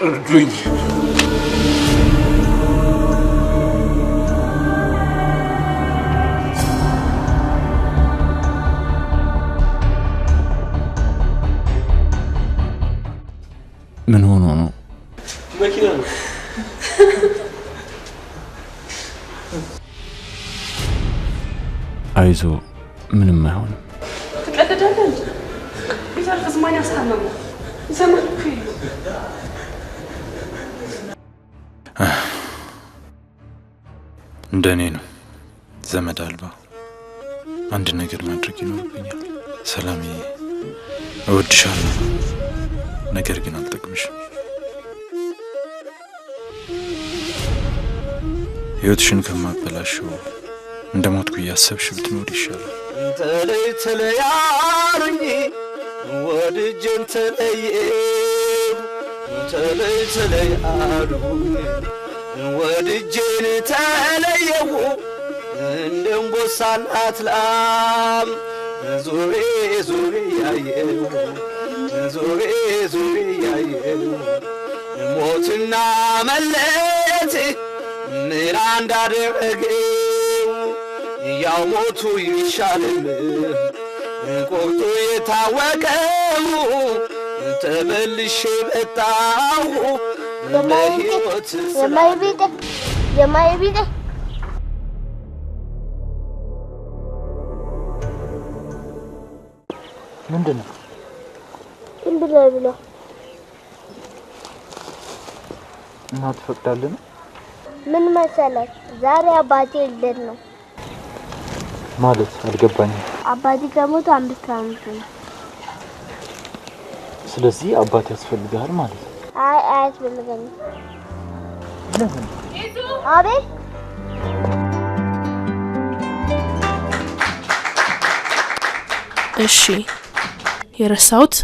እርዱኝ። ምን ሆኖ ነው? መኪና ነው። አይዞ ምንም አይሆንም። ትቀደዳለህ እንጂ ቢዘርፍስ ማን ያስታመመው? ዘመድ እኮ የለውም። እንደኔ ነው ዘመድ አልባ። አንድ ነገር ማድረግ ይኖርብኛል። ሰላምዬ እወድሻለሁ፣ ነገር ግን አልጠቅምሽም። ህይወትሽን ከማበላሸው እንደ ሞትኩ እያሰብሽ ብትኖር ይሻላል። ተለይ ተለያሉኝ ወድጄን ተለየሁ፣ ተለይ ተለያሉኝ ወድጄን ተለየሁ። እንደ አንበሳ እናት ላም ዞሬ ዞሬ ያየሁ፣ ዞሬ ዞሬ ያየሁ። ሞትና መለየት ምን እንዳደረገው ያው ሞቱ ይሻልም ቆርጦ የታወቀው ተመልሼ መጣሁ ለሕይወት የማይቢጤ ምንድን ነው? ብሎ እና ትፈቅዳለህ? ምን መሰለህ፣ ዛሬ አባቴ ልደት ነው። ማለት አልገባኝም። አባቴ ከሞተ 5 ዓመቱ ነው። ስለዚህ አባት ያስፈልጋል ማለት ነው? አይ አያስፈልገኝም። ለምን? አቤት እሺ፣ የረሳሁት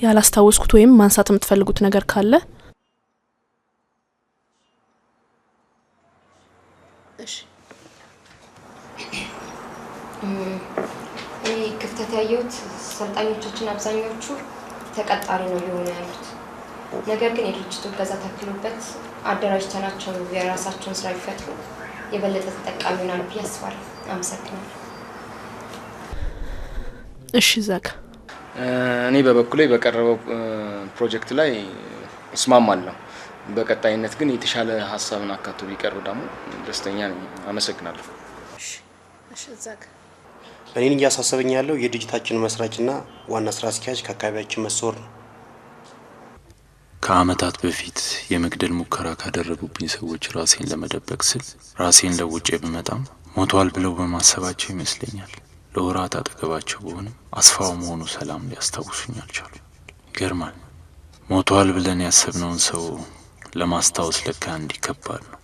ያላስታወስኩት ወይም ማንሳት የምትፈልጉት ነገር ካለ? እሺ። እኔ ክፍተት ያየሁት ሰልጣኞቻችን አብዛኞቹ ተቀጣሪ ነው ሊሆኑ ያሉት። ነገር ግን የድርጅቱ እገዛ ተክሎበት አደራጅተናቸው የራሳቸውን ስራ ይፈጥሩ የበለጠ ተጠቃሚ ይሆናሉ ብዬ አስባለሁ። አመሰግናለሁ። እሺ ዘጋ። እኔ በበኩሌ በቀረበው ፕሮጀክት ላይ እስማማለሁ። በቀጣይነት ግን የተሻለ ሀሳብን አካቶ ቢቀርብ ደግሞ ደስተኛ ነኝ። አመሰግናለሁ። እሺ ዘጋ። እኔን እያሳሰበኝ ያለው የድርጅታችን መስራችና ዋና ስራ አስኪያጅ ከአካባቢያችን መሰወር ነው። ከአመታት በፊት የመግደል ሙከራ ካደረጉብኝ ሰዎች ራሴን ለመደበቅ ስል ራሴን ለውጬ ብመጣም ሞቷል ብለው በማሰባቸው ይመስለኛል ለወራት አጠገባቸው በሆነም አስፋው መሆኑ ሰላም ሊያስታውሱኝ አልቻሉ። ይገርማል። ሞቷል ብለን ያሰብነውን ሰው ለማስታወስ ለካ እንዲከባድ ነው።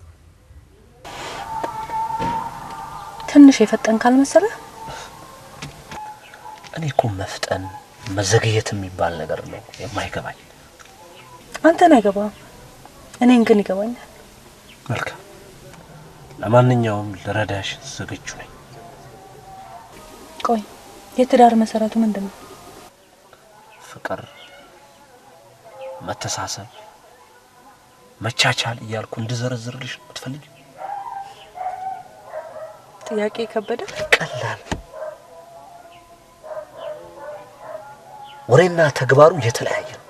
ትንሽ የፈጠን ካልመሰለ እኔ እኮ መፍጠን መዘግየት የሚባል ነገር ነው የማይገባኝ። አንተን አይገባም፣ እኔን ግን ይገባኛል። መልካም፣ ለማንኛውም ልረዳሽ ዝግጁ ነኝ። ቆይ የትዳር መሰረቱ ምንድነው? ፍቅር፣ መተሳሰብ፣ መቻቻል እያልኩ እንድዘረዝርልሽ ነው የምትፈልጊው? ጥያቄ ከበደ? ቀላል። ወሬና ተግባሩ የተለያየ ነው።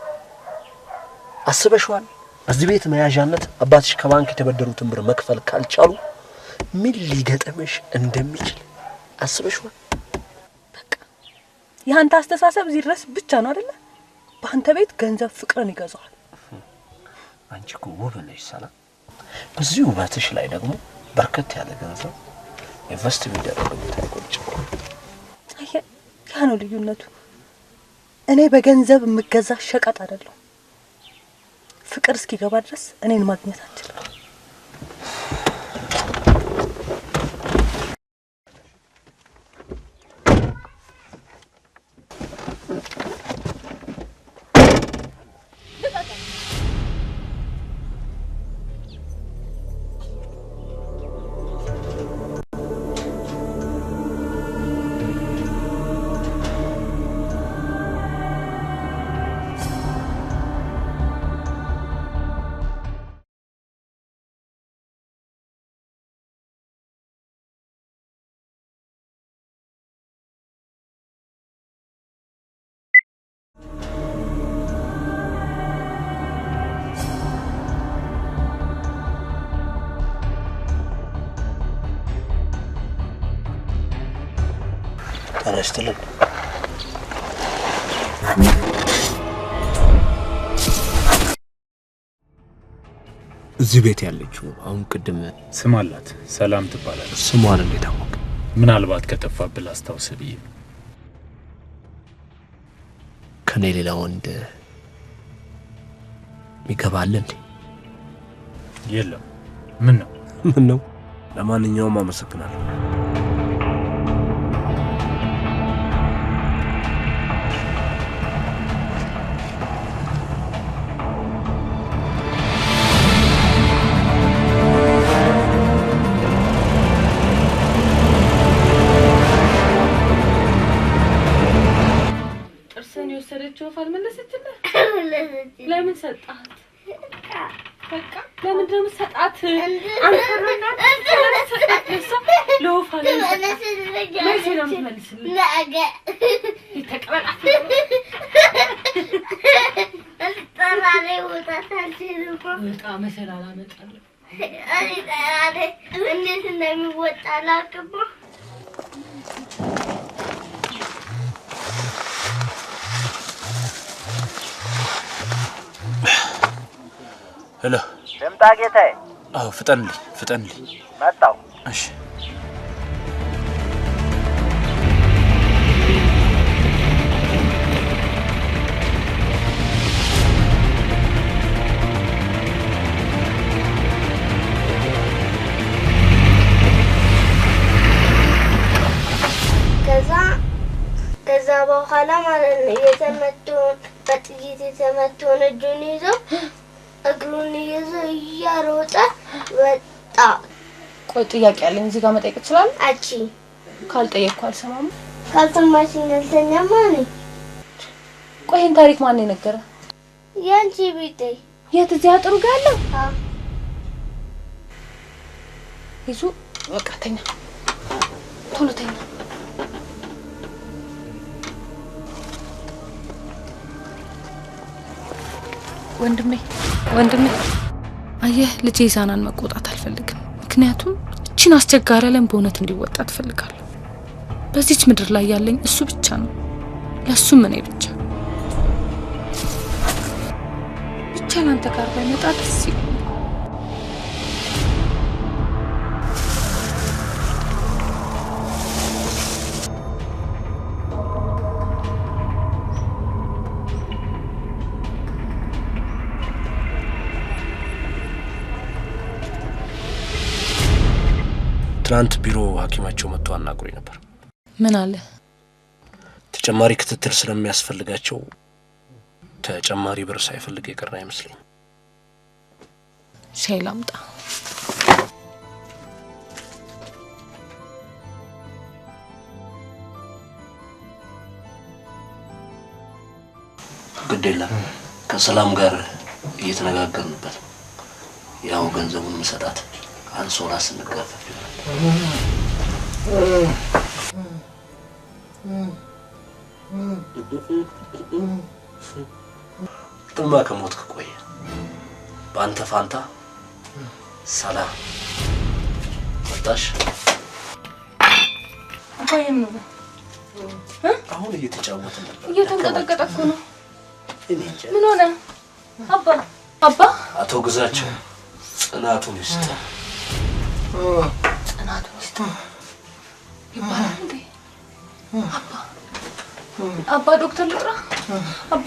አስበሽዋል? በዚህ ቤት መያዣነት አባትሽ ከባንክ የተበደሩትን ብር መክፈል ካልቻሉ ምን ሊገጥምሽ እንደሚችል አስበሽዋል? ያንተ አስተሳሰብ እዚህ ድረስ ብቻ ነው አይደለ? በአንተ ቤት ገንዘብ ፍቅርን ይገዛዋል። አንቺ እኮ ውብ ነሽ ሰላም። በዚህ ውበትሽ ላይ ደግሞ በርከት ያለ ገንዘብ ኢንቨስት ቢደረግበት አይቆጭ። ያ ነው ልዩነቱ። እኔ በገንዘብ የምገዛ ሸቀጥ አይደለሁ። ፍቅር እስኪገባ ድረስ እኔን ማግኘት አትችልም። ተነስተልን እዚህ ቤት ያለችው አሁን ቅድም ስም አላት፣ ሰላም ትባላለች። ስሟን እንዴት አወቅ? ምናልባት ከጠፋብህ አስታውስህ ብዬ። ከኔ ሌላ ወንድ ይገባል እንዴ? የለም። ምን ነው? ምን ነው? ለማንኛውም አመሰግናለሁ። ለምን ሰጣት? በቃ ለምን ደም ሰጣት? አንተና ሰጣት ለውፋ ለምን መልስልኝ ነገ ይተቀበላት ተራሬ ወጣታች በቃ መሰላላ መጣለ አሬ እንዴት እንደሚወጣ ላቅባ ሄሎ ልምጣ ጌታዬ? አዎ ፍጠንልኝ። መጣው። እሺ ከዛ በኋላ ማለት ነው የተመቱን በጥይት የተመቱን እጁን ይዞ እግሩን ይዞ እያሮጠ ወጣ። ቆይ ጥያቄ አለኝ እዚህ ጋር መጠየቅ ይችላል? አቺ ካልጠየቅኩ አልሰማም። ካልሰማሽኝ አልተኛም ማለት። ቆይ ይሄን ታሪክ ማን ነው የነገረ? ያንቺ ቢጤ። የት እዚህ አጥሩ ጋር ያለው? ይዙ በቃ ተኛ፣ ቶሎ ተኛ። ወንድሜ አየህ ልጄ ዛናን መቆጣት አልፈልግም። ምክንያቱም እቺን አስቸጋሪ ዓለም በእውነት እንዲወጣ ትፈልጋለሁ። በዚች ምድር ላይ ያለኝ እሱ ብቻ ነው፣ ለሱም እኔ ብቻ። ብቻ ላንተ ጋር ባይመጣ ደስ ይላል። ትናንት ቢሮ ሐኪማቸው መጥቶ አናግሮኝ ነበር። ምን አለ? ተጨማሪ ክትትል ስለሚያስፈልጋቸው ተጨማሪ ብር ሳይፈልግ የቀረ አይመስልኝ። ሻይ ላምጣ? ግዴላ ከሰላም ጋር እየተነጋገርንበት ያው ገንዘቡን መሰጣት አንሶላ ስንጋፈፍ ጥማ ከሞትክ ቆየ። በአንተ ፋንታ ሰላም ወጣሽ። አባዬም ነው አሁን እየተጫወተ ነበር። እየተንቀጠቀጠ እኮ ነው። ምን ሆነ? አባ አቶ ግዛቸው ጽናቱን ይስጥ። ጽናቱን ይስጥ ይባላል እንዴ? አባ ዶክተር ልጥራ? አባ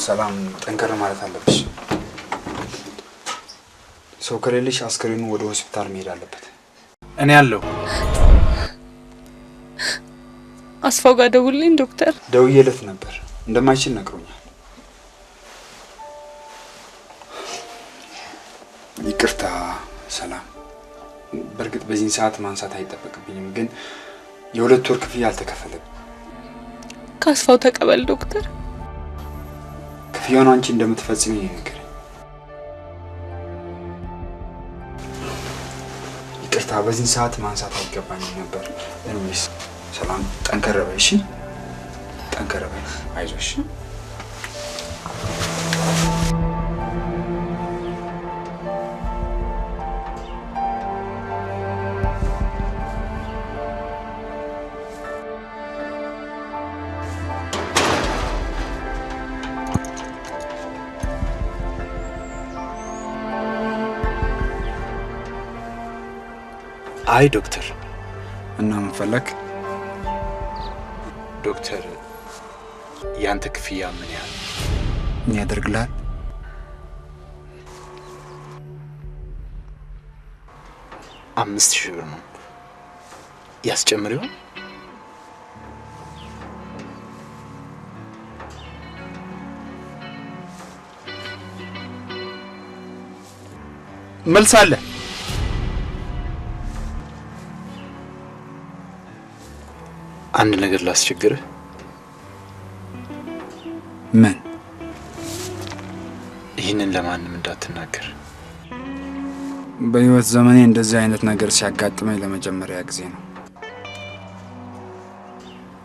ሰላም ጠንከር ማለት አለብሽ። ሰው ከሌለሽ አስከሬኑ ወደ ሆስፒታል መሄድ አለበት። እኔ ያለው አስፋው ጋር ደውልልኝ ዶክተር። ደውዬለት ነበር እንደማይችል ነግሮኛል። ይቅርታ ሰላም። በእርግጥ በዚህ ሰዓት ማንሳት አይጠበቅብኝም፣ ግን የ2 ወር ክፍያ አልተከፈለም። ከአስፋው ተቀበል ዶክተር። ክፍያውን አንቺ እንደምትፈጽሚ ነገር ይቅርታ፣ በዚህ ሰዓት ማንሳት አይገባኝም ነበር። እንዴስ ሰላም ጠንከር በይ እሺ፣ ጠንከር በይ፣ አይዞሽ። አይ ዶክተር። እና ምን ፈለክ? ዶክተር ያንተ ክፍያ ምን ያህል ምን ያደርግልሃል? አምስት ሺህ ብር ነው። ያስጨምር ይሆን? መልስ አለ። አንድ ነገር ላስቸግርህ። ምን? ይህንን ለማንም እንዳትናገር። በህይወት ዘመኔ እንደዚህ አይነት ነገር ሲያጋጥመኝ ለመጀመሪያ ጊዜ ነው።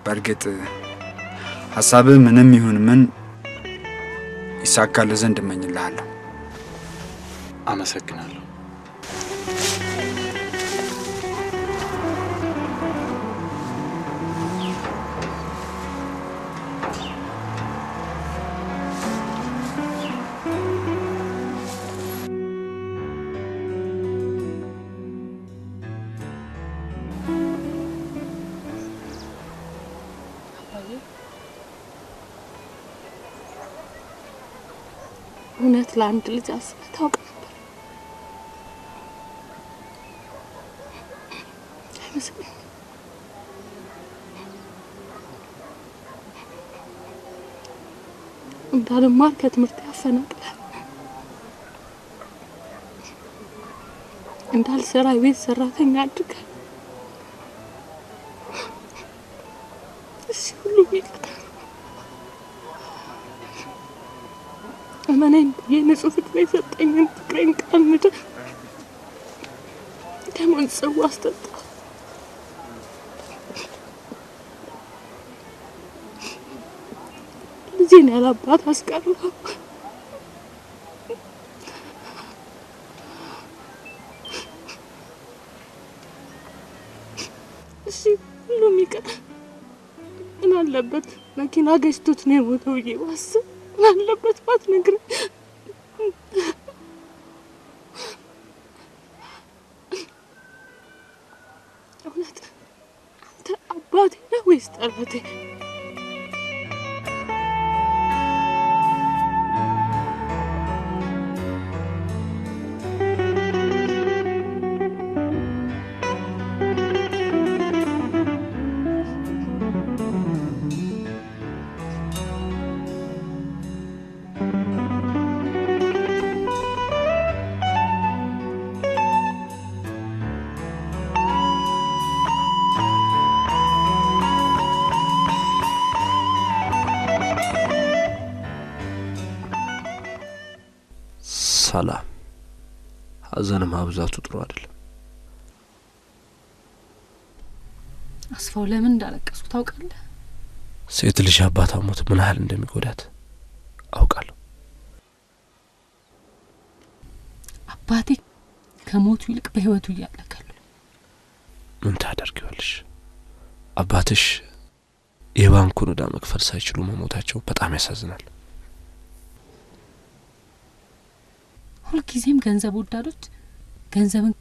በእርግጥ ሀሳብህ ምንም ይሁን ምን ይሳካልህ ዘንድ እመኝልሃለሁ። አመሰግናለሁ። ስለ አንድ ልጅ አስበህ ታውቅ ነበር? አይመስለኝም። እንዳልማር ከትምህርት ያፈናቅላል። እንዳልሰራ ቤት ሰራተኛ አድርጋል። እሺ ሁሉ ይቅር። እመነኝ ብዬ ንጹህ ፍቅር የሰጠኝን ፍቅሬን ቃል ምድር ደሞን ጽዋ አስጠጣ። ልጄን ያላባት አስቀረው። እሺ ሁሉም ይቅር። ምን አለበት መኪና ገጭቶት ነው የሞተው ብዬ ባስብ? ምን አለበት ባትነግረኝ? እውነት አንተ አባቴ ነህ ወይስ ጠላቴ? ሰላም ሐዘን ማብዛቱ ጥሩ አይደለም። አስፋው ለምን እንዳለቀሱ ታውቃለህ? ሴት ልጅ አባቷ ሞት ምን ያህል እንደሚጎዳት አውቃለሁ። አባቴ ከሞቱ ይልቅ በህይወቱ እያለቀሉ። ምን ታደርጊዋለሽ? አባትሽ የባንኩን ዕዳ መክፈል ሳይችሉ መሞታቸው በጣም ያሳዝናል። ሁልጊዜም ገንዘብ ወዳዶች ገንዘብን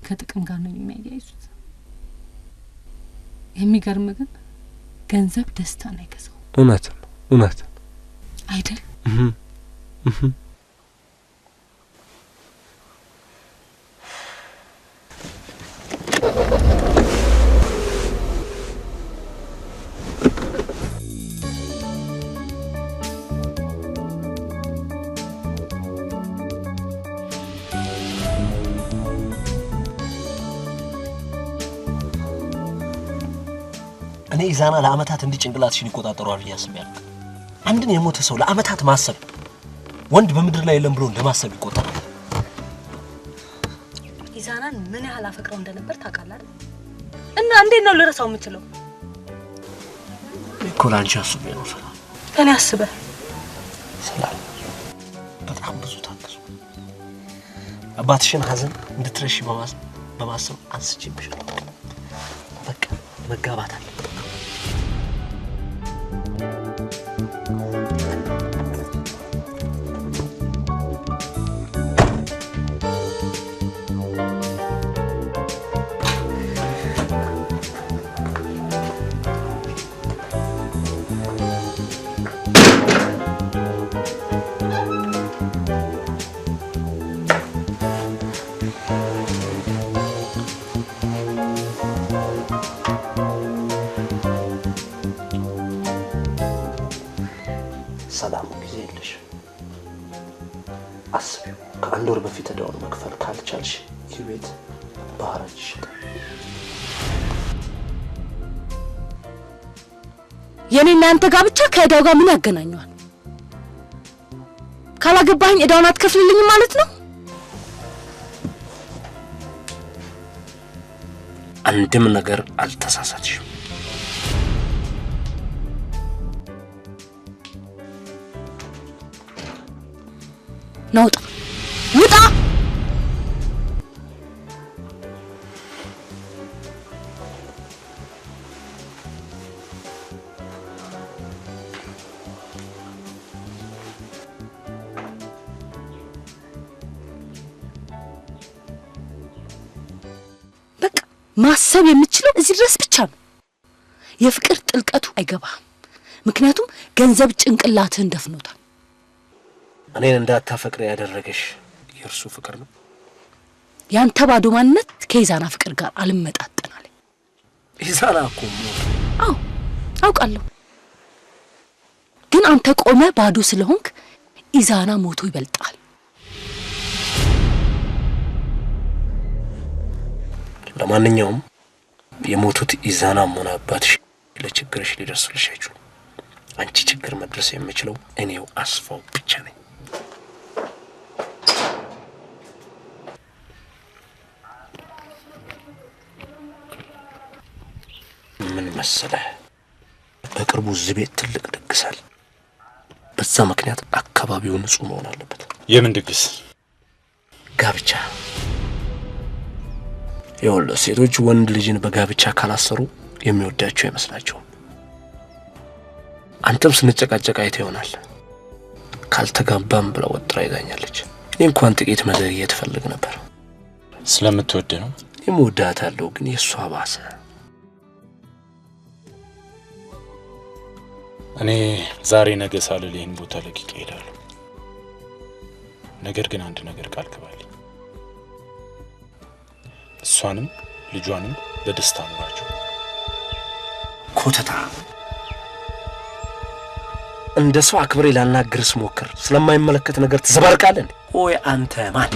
ከጥቅም ጋር ነው የሚያያይዙት። የሚገርም ግን ገንዘብ ደስታን አይገዛው። እውነት አይደል? እኔ ኢዛና ለአመታት እንዲህ ጭንቅላትሽን ይቆጣጠሯል ብዬ አስቤያለሁ። አንድን የሞተ ሰው ለአመታት ማሰብ ወንድ በምድር ላይ የለም ብሎ እንደማሰብ ይቆጠራል። ኢዛናን ምን ያህል አፈቅረው እንደነበር ታውቃለህ አይደል? እና እንዴት ነው ልረሳው የምችለው? እኮ ላንቺ አስቤ ነው ሰላም። እኔ አስበህ ሰላም በጣም ብዙ ታገሱ። አባትሽን ሀዘን እንድትረሺ በማሰብ አንስቼብሻለሁ። በቃ መጋባት አለ። ሰላም ጊዜ የለሽ። አስቢው፣ ከአንድ ወር በፊት ዕዳውን መክፈል ካልቻልሽ ይህ ቤት በሐራጅ ይሸጣል። የኔና አንተ ጋብቻ ከዕዳው ጋር ምን ያገናኘዋል? ካላገባኝ ዕዳውን አትከፍልልኝም ማለት ነው? አንድም ነገር አልተሳሳትሽም። ናውጣ ውጣ! በቃ ማሰብ የምችለው እዚህ ድረስ ብቻ ነው። የፍቅር ጥልቀቱ አይገባም። ምክንያቱም ገንዘብ ጭንቅላትህን ደፍኖታል። እኔን እንዳታፈቅር ያደረገሽ የእርሱ ፍቅር ነው? ያንተ ባዶ ማንነት ከኢዛና ፍቅር ጋር አልመጣጠናል። ኢዛና እኮ አዎ አውቃለሁ፣ ግን አንተ ቆመ ባዶ ስለሆንክ ኢዛና ሞቶ ይበልጣል። ለማንኛውም የሞቱት ኢዛና ሆነ አባትሽ ለችግርሽ ሊደርሱልሽ አይችሉም። አንቺ ችግር መድረስ የምችለው እኔው አስፋው ብቻ ነኝ። ምን መሰለህ፣ በቅርቡ እዚህ ቤት ትልቅ ድግስ አለ። በዛ ምክንያት አካባቢው ንጹህ መሆን አለበት። የምን ድግስ? ጋብቻ። ይኸውልህ ሴቶች ወንድ ልጅን በጋብቻ ካላሰሩ የሚወዳቸው አይመስላቸውም። አንተም ስንጨቃጨቅ አይተህ ይሆናል። ካልተጋባም ብላ ወጥራ ይዛኛለች። እኔ እንኳን ጥቂት መዘግየት እፈልግ ነበር። ስለምትወድ ነው? የምወዳታለሁ፣ ግን የእሷ ባሰ። እኔ ዛሬ ነገ ሳልል ይህን ቦታ ለቅቄ እሄዳለሁ። ነገር ግን አንድ ነገር ቃል ግባልኝ። እሷንም ልጇንም በደስታ ኑራቸው። ኮተታ እንደ ሰው አክብሬ ላናግርስ ሞክር። ስለማይመለከት ነገር ትዘባርቃለህ። ወይ አንተ ማን?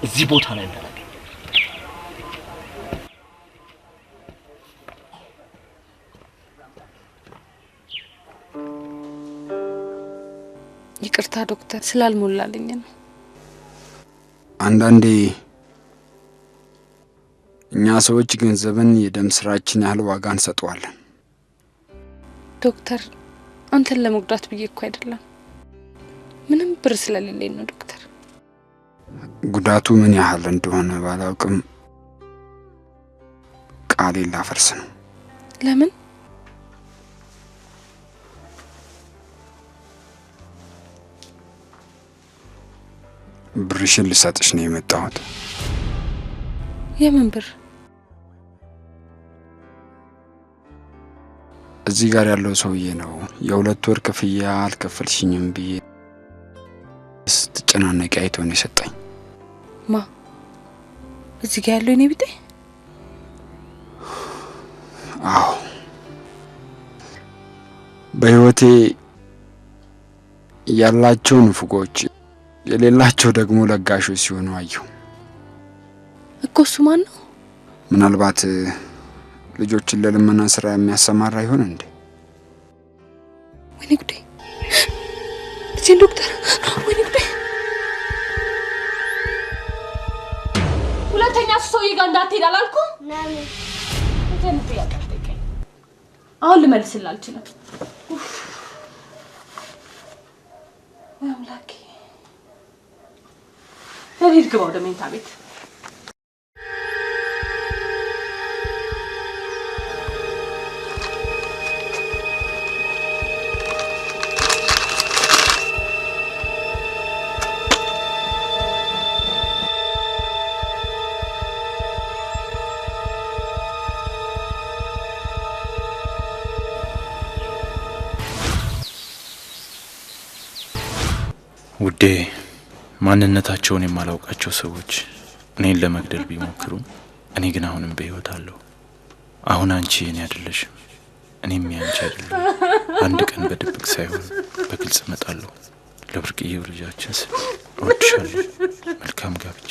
እዚህ ቦታ ላይ እንዳላገኝ። ይቅርታ ዶክተር ስላልሞላልኝ ነው። አንዳንዴ እኛ ሰዎች ገንዘብን የደም ስራችን ያህል ዋጋ እንሰጠዋለን። ዶክተር አንተን ለመጉዳት ብዬ እኮ አይደለም፣ ምንም ብር ስለሌለኝ ነው ዶክተር። ጉዳቱ ምን ያህል እንደሆነ ባላውቅም ቃሌን ላፈርስ ነው። ለምን? ብርሽን ልሰጥሽ ነው የመጣሁት። የምን ብር? እዚህ ጋር ያለው ሰውዬ ነው የ2 ወር ክፍያ አልከፈልሽኝም ብዬ ስትጨናነቂ አይቶ ነው የሰጠኝ። ማ? እዚህ ጋር ያለው እኔ ቢጤ? አዎ፣ በህይወቴ ያላቸው ንፉጎች የሌላቸው ደግሞ ለጋሾች ሲሆኑ አየሁ። እኮ እሱ ማን ነው? ምናልባት ልጆችን ለልመና ስራ የሚያሰማራ ይሆን እንዴ? ወይኔ ጉዴ! ልጄን ዶክተር! ወይኔ ጉዴ! ሁለተኛ ሰውዬ ጋር እንዳትሄድ አላልኩም? ለምን? እንዴት ያቀርተኝ? አሁን ልመልስልህ አልችልም። አምላኬ! ለሊት ግባ ወደ መኝታ ቤት። ውዴ፣ ማንነታቸውን የማላውቃቸው ሰዎች እኔን ለመግደል ቢሞክሩ እኔ ግን አሁንም በህይወት አለሁ። አሁን አንቺ እኔ አይደለሽም፣ እኔም ያንቺ አይደለም። አንድ ቀን በድብቅ ሳይሆን በግልጽ እመጣለሁ። ለብርቅዬው ልጃችን ስል እወድሻለሁ። መልካም ጋብቻ።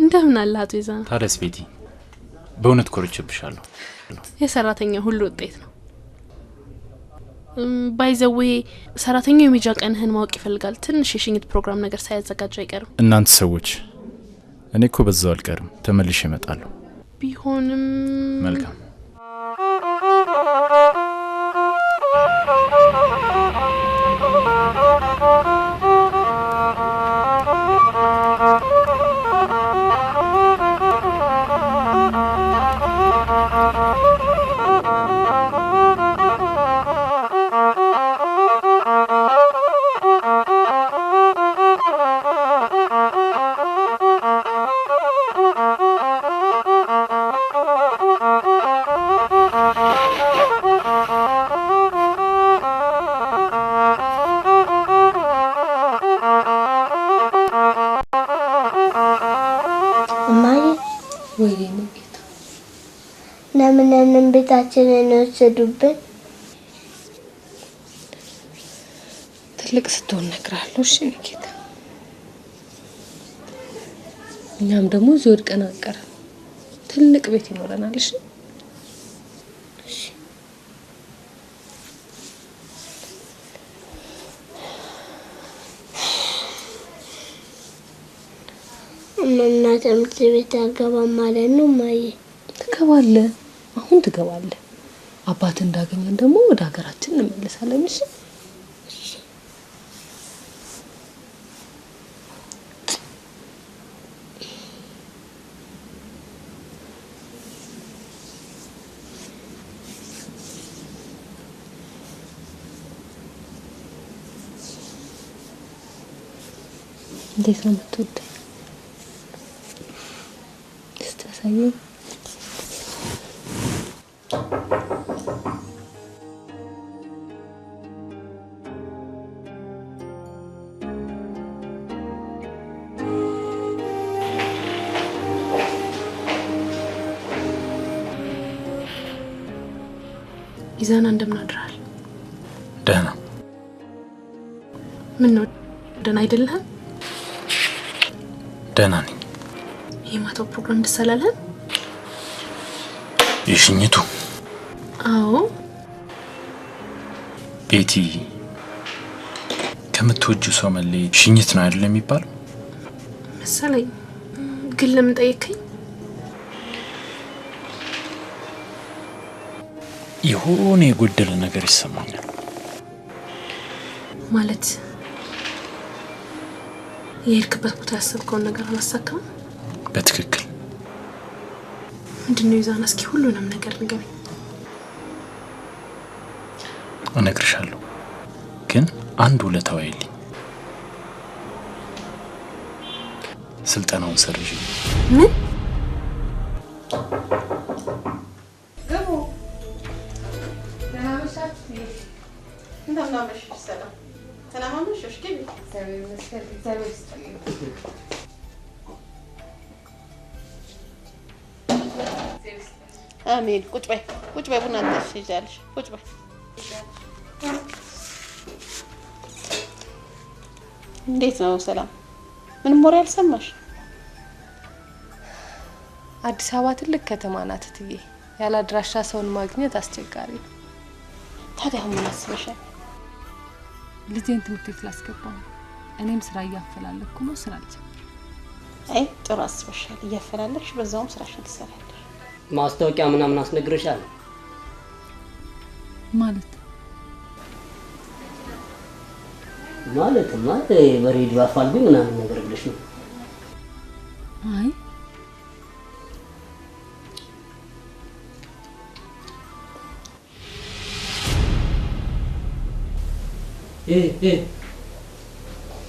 እንደምን አለ አቶ ይዛ? ታዲያስ ቤቲ፣ በእውነት ኮርቼብሻለሁ። የሰራተኛ ሁሉ ውጤት ነው። ባይዘዌ ሰራተኛው የሜጃ ቀንህን ማወቅ ይፈልጋል። ትንሽ የሽኝት ፕሮግራም ነገር ሳያዘጋጅ አይቀርም። እናንተ ሰዎች፣ እኔ እኮ በዛው አልቀርም፣ ተመልሼ እመጣለሁ። ቢሆንም መልካም። ወይኔ ጌታ ለምን ቤታችንን ወሰዱብን? ትልቅ ስትሆን እነግርሃለሁ። እሺ ጌታ፣ እኛም ደግሞ እዚህ ወድቀን አንቀርም። ትልቅ ቤት ይኖረናል። እሺ እና ትምህርት ቤት አልገባም ማለት ነው? ማዬ ትገባለህ፣ አሁን ትገባለህ። አባት እንዳገኘን ደግሞ ወደ ሀገራችን እንመለሳለን። እሺ እንዴት ነው የምትወደው? እስታሳየኝ። ኢዛና እንደምን አድራል? ደህና። ምን ነው ደህና አይደለህም? ደህና ነኝ። የማታው ፕሮግራም ደስ አላለህም? የሽኝቱ? አዎ። ቤቲ ከምትወጂው ሰው መለየት ሽኝት ነው አይደል የሚባለው? መሰለኝ። ግን ለምን ጠየከኝ? የሆነ የጎደለ ነገር ይሰማኛል። ማለት የሄድክበት ቦታ ያሰብከውን ነገር አላሳካም? በትክክል። ምንድነው ኢዛና? እስኪ ሁሉንም ነገር ንገረኝ። እነግርሻለሁ፣ ግን አንድ ውለታ ዋይልኝ። ስልጠናውን ሰርጂ። ምን? ገቡ ለናመሻችሁ እንደምናመሽ ሰላም ተናማመሽሽ ግቢ እግዚአብሔር ይስጥልኝ። አሜን። ቁጭ በይ ቡና ትይዣለሽ። ቁጭ በይ። እንዴት ነው ሰላም? ምንም ወሬ አልሰማሽ? አዲስ አበባ ትልቅ ከተማ ናት እትዬ። ያለ አድራሻ ሰውን ማግኘት አስቸጋሪ ነው። ታዲያ አሁን ምን አስበሻል? ልጄን ትምህርት ቤት ላስገባ ነው። እኔም ስራ እያፈላለኩ ነው። ስራ አልጀመርኩም። አይ ጥሩ አስበሻል። እያፈላለግሽ በዛውም ስራሽን ትሰሪያለሽ። ማስታወቂያ ምናምን አስነግረሻል? ማለትማ በሬዲዮ አፋልጉኝ ምናምን ነገር ብለሽ ነው? አይ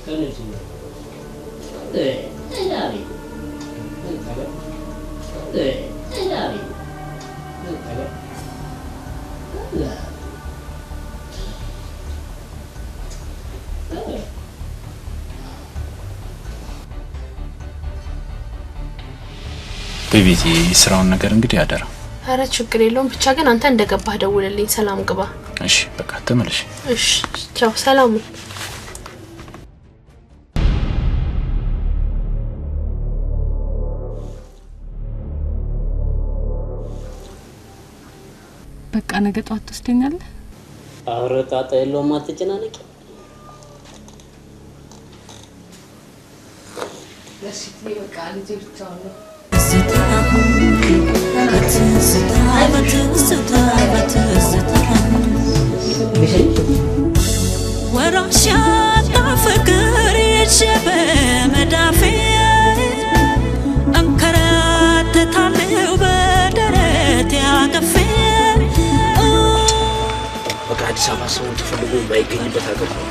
ከነሱ ቤቲ ስራውን ነገር እንግዲህ አደራ። አረ ችግር የለውም። ብቻ ግን አንተ እንደገባህ ደውልልኝ። ሰላም ግባ። እሺ በቃ ተመለሽ። እሺ ቻው። ሰላም። በቃ ነገ ጧት ትወስደኛለህ? አረ ጣጣ የለውም፣ አትጨናነቂ። ለሽት በቃ ልጄ ብቻውን ነው። ወራሻና ፍቅር ይሸበ መዳፌ አንከራተታለሁ በደረት ያቀፌ። በቃ አዲስ አበባ ሰው ተፈልጎ የማይገኝበት ሀገር ነው።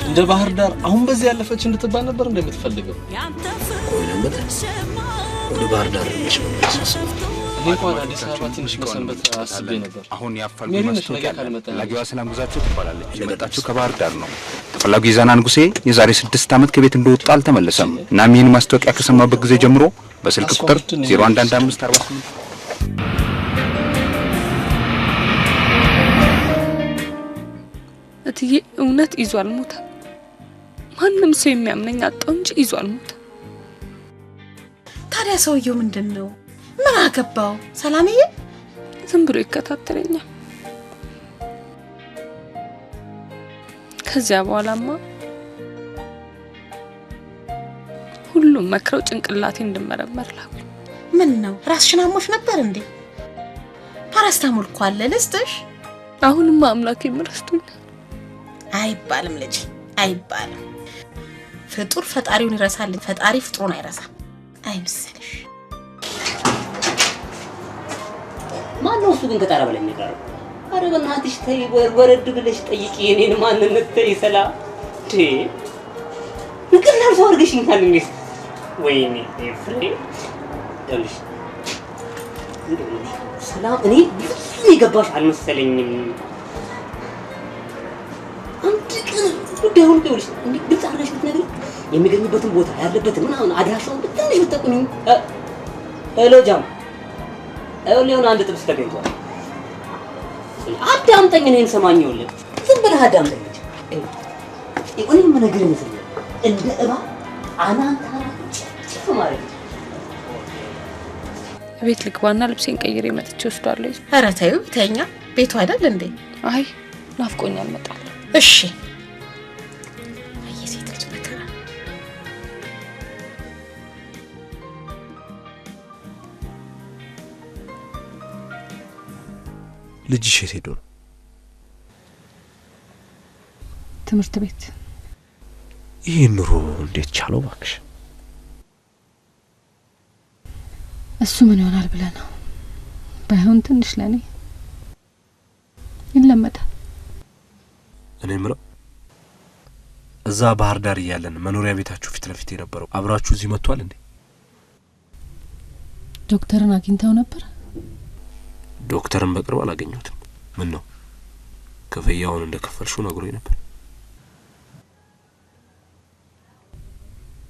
እንደ ባህር ዳር አሁን በዚህ ያለፈች እንድትባል ነበር እንደምትፈልገው። ቆይ ለምን ወደ ባህር ዳር ልጅ መመለስ? እኔ እንኳን አዲስ አበባ ትንሽ መሰንበት አስቤ ነበር። አሁን ያፋልጉ ማስታወቂያ ላጊዋ ሰላም ጉዛችሁ ትባላለች። የመጣችሁ ከባህር ዳር ነው። ተፈላጊ ኢዛና ንጉሴ የዛሬ 6 ዓመት ከቤት እንደወጣ አልተመለሰም። እናም ይህን ማስታወቂያ ከሰማበት ጊዜ ጀምሮ በስልክ ቁጥር 011548 እትዬ እውነት ይዞ አልሞተም። ማንም ሰው የሚያምነኝ አጣው እንጂ ይዞ አልሞተም። ታዲያ ሰውየው ምንድነው? ምን አገባው? ሰላምዬ ዝም ብሎ ይከታተለኛል። ከዚያ በኋላማ ሁሉም መክረው ጭንቅላቴ እንድመረመር ላኩ። ምን ነው ራስሽን አሞሽ ነበር እንዴ? ፓራስታሞል እኮ አለ ልስጥሽ። አሁንማ አምላኬ ምረስቶኛል። አይባልም ልጅ አይባልም። ፍጡር ፈጣሪውን ይረሳል፣ ፈጣሪ ፍጡሩን አይረሳም። አይመስልሽ? ማን ነው እሱ ግን ከጣራ በላይ የሚቀርብ? አረ በእናትሽ ተይ፣ ወረድ ብለሽ ጠይቂ የኔን ማንነት ተይ። ሰላም ዴ ንቅላል ሰው አድርገሽኛል እንዴ? ወይኔ ፍሬ ደምሽ ሰላም፣ እኔ ብዙ የገባሽ አልመሰለኝም። አንድ ቀን ጉዳዩን ይኸውልሽ እንዴ ግልጽ አድርገሽ ብትነግሪኝ የሚገኝበትን ቦታ ያለበትን ምናምን አድራሻውን ብትንሽ ብትጠቁሚኝ። ሄሎ ጃም ሌውን አንድ ጥብስ ተገኝቷል። አዳምጠኝ፣ እኔን ሰማኝ። ይኸውልህ ዝም ብለህ አዳምጠኝ። እኔ የምነግርህ ይመስለኛል እንደ እባብ አናንታራ ጭፍ ማለት ነው። ቤት ልግባና ልብሴን ቀይሬ መጥቼ ወስዳለሁ። ኧረ ተይው ተኛ። ቤቱ አይደል እንዴ? አይ ናፍቆኛል፣ እመጣለሁ። እሺ አየሴት ልጅ መከራ። ልጅሽ የት ሄዶ ነው? ትምህርት ቤት። ይህ ኑሮ እንዴት ቻለው ባክሽ? እሱ ምን ይሆናል ብለህ ነው? ባይሆን ትንሽ ለኔ ይለመዳል። እኔ ምለው እዛ ባህር ዳር እያለን መኖሪያ ቤታችሁ ፊት ለፊት የነበረው አብራችሁ እዚህ መጥቷል እንዴ? ዶክተርን አግኝተው ነበር? ዶክተርን በቅርብ አላገኘሁትም። ምን ነው ክፍያውን እንደከፈልሽው ነግሮኝ ነበር።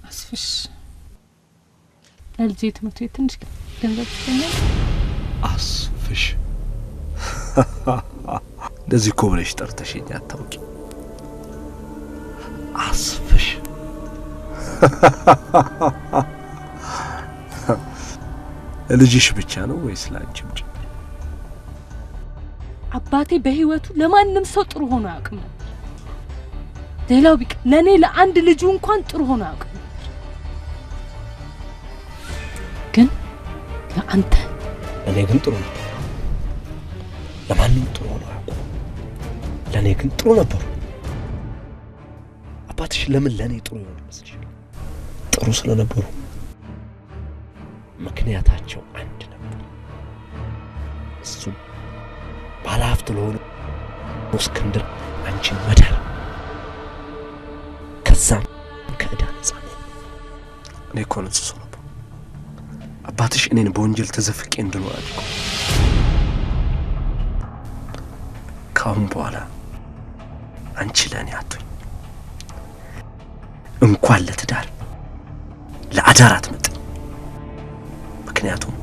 አስፍሽ ለልጄ ትምህርት ቤት ትንሽ ገንዘብ ትገኛል። አስፍሽ እንደዚህ እኮ ብለሽ ጠርተሽኝ አታውቂ። አስፍሽ ልጅሽ ብቻ ነው ወይስ ላንቺም? አባቴ በህይወቱ ለማንም ሰው ጥሩ ሆኖ አያውቅም ነበር። ሌላው ቢቀር ለኔ ለአንድ ልጁ እንኳን ጥሩ ሆኖ አያውቅም ነበር። ግን ለአንተ እኔ ግን ጥሩ ነበር። ለማንም ጥሩ ሆኖ አያውቁም። ለኔ ግን ጥሩ ነበሩ። አባትሽ ለምን ለኔ ጥሩ ይሆን ይመስልሻል? ጥሩ ስለነበሩ ምክንያታቸው አንድ ነበር። እሱም ባለሀብት ለሆነ እስክንድር አንቺን መዳር፣ ከዛም ከዕዳ ነጻ። እኔ እኮ ንጹህ ሰው ነበር። አባትሽ እኔን በወንጀል ተዘፍቄ እንድኖር አድርጎ ካሁን በኋላ አንቺ ለእኔ አትሁኝ። እንኳን ለትዳር ለአዳር አትመጥኝ። ምክንያቱም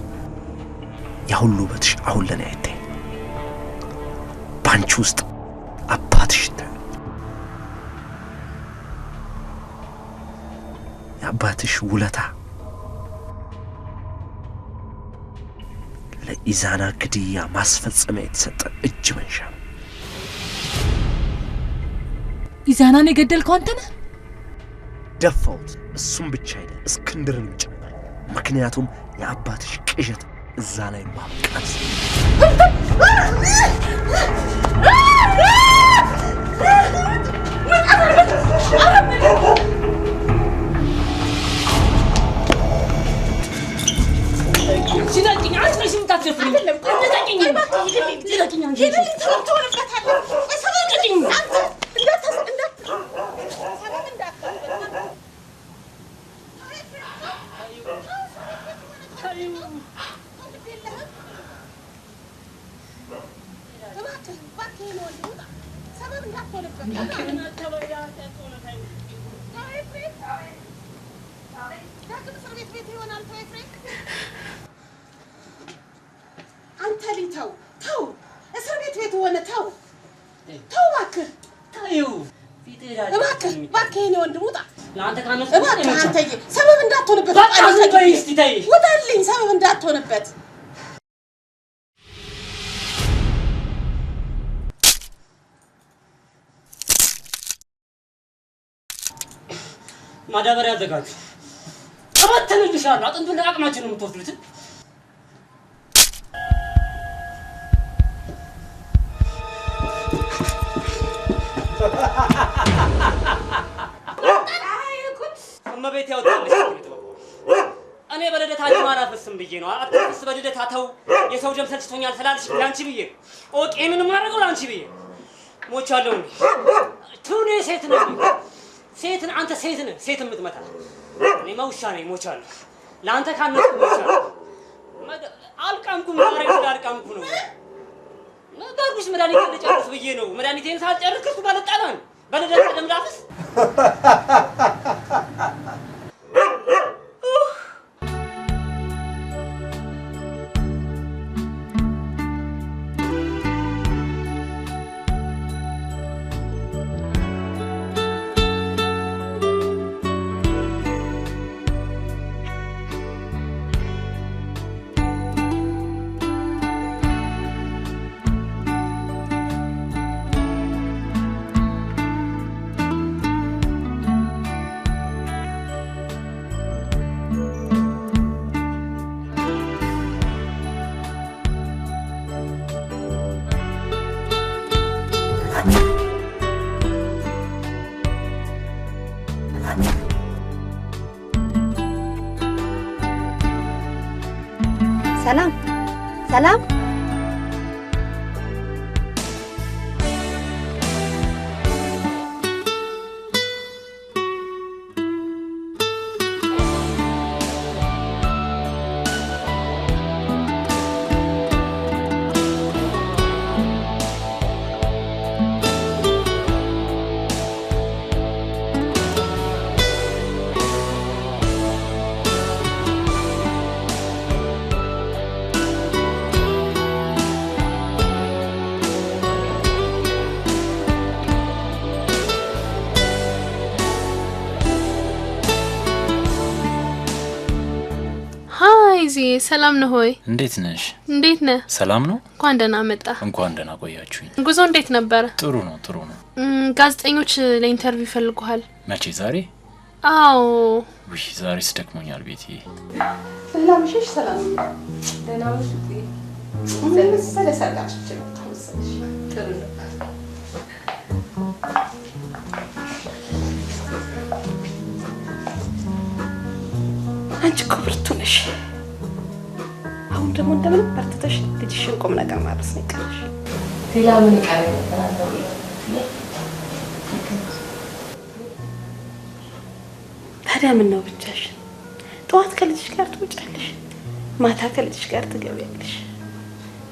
ያ ሁሉ ውበትሽ አሁን ለእኔ አይታይም። ባንቺ ውስጥ አባትሽ ይታያል። የአባትሽ ውለታ ለኢዛና ግድያ ማስፈጸሚያ የተሰጠ እጅ መንሻ ነው። ኢዛናን የገደልከው አንተ ነህ? ደፋሁት። እሱም ብቻ አይደል እስክንድርንም ጭምር። ምክንያቱም የአባትሽ ቅዠት እዛ ላይ ማብቃት አንተ ሊተው ተው እስር ቤት ሆነ ተው እባክህ ታዩ እባክህ የኔ ወንድም ውጣ ለአንተ ካነሱ እባክህ አንተዬ ሰበብ እንዳትሆንበት ውጣልኝ ሰበብ እንዳትሆንበት ማዳበሪያ አዘጋጁ ተበተንልሻለሁ አጥንቱን ለአቅማችን ነው የምትወስዱት እመቤት ያወጣልሽ እኔ በልደታችሁ አላፈስም ብዬ ነው አትፈስ በልደታ ተው የሰው ደም ሰልችቶኛል ስላልሽ ላንቺ ብዬ ኦኬ ምን ማድረገው ላንቺ ብዬ ሞቻለሁ ቱኔ ሴት ነኝ ሴትን አንተ ሴት የምትመታ እኔ መውሻ ነኝ ሞቻለሁ ለአንተ ካነሱ ሞቻለሁ አልቃምኩም ማረግ አልቃምኩ ነው ነገርኩሽ መድኃኒት ልጨርስ ብዬ ነው መድኃኒቴን ሳልጨርስ ከሱ ጋር ልጣላን በልደታ ደም ላፍስ ሰላም ሰላም ነው ሆይ እንዴት ነሽ እንዴት ነህ ሰላም ነው እንኳን ደህና መጣ እንኳን ደህና ቆያችሁኝ ጉዞ እንዴት ነበር ጥሩ ነው ጋዜጠኞች ለኢንተርቪው ፈልገዋል መቼ ዛሬ አዎ ውይ ዛሬስ ደክሞኛል ቤቴ ሰላም ሽሽ ሰላም ደህና ነሽ ስለሰለ ሰርጋችሁ ተወሰነሽ ጥሩ ነው አንቺ ኩብርቱ ነሽ አሁን ደግሞ እንደምን በርትተሽ ልጅሽን ቁም ነገር ማድረስ ነው ይቀርሽ ሌላ ምን ይቀር ነበር ታዲያ ምን ነው ብቻሽን ጠዋት ከልጅሽ ጋር ትወጫለሽ ማታ ከልጅሽ ጋር ትገቢያለሽ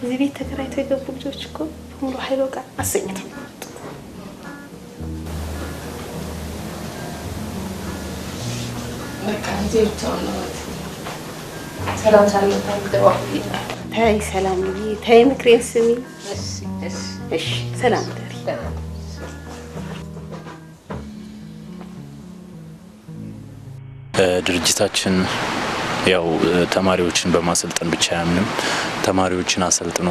እዚህ ቤት ተከራይተው የገቡ ልጆች እኮ ሙሉ ኃይሎ ጋር አሰኝተው በቃ እዚህው ነው ሰላም ሰላም ታደርጉ ተይ ሰላም ተይ ምክሬን ስሚ እሺ ሰላም ደሪ ድርጅታችን ያው ተማሪዎችን በማሰልጠን ብቻ ያምንም ተማሪዎችን አሰልጥኖ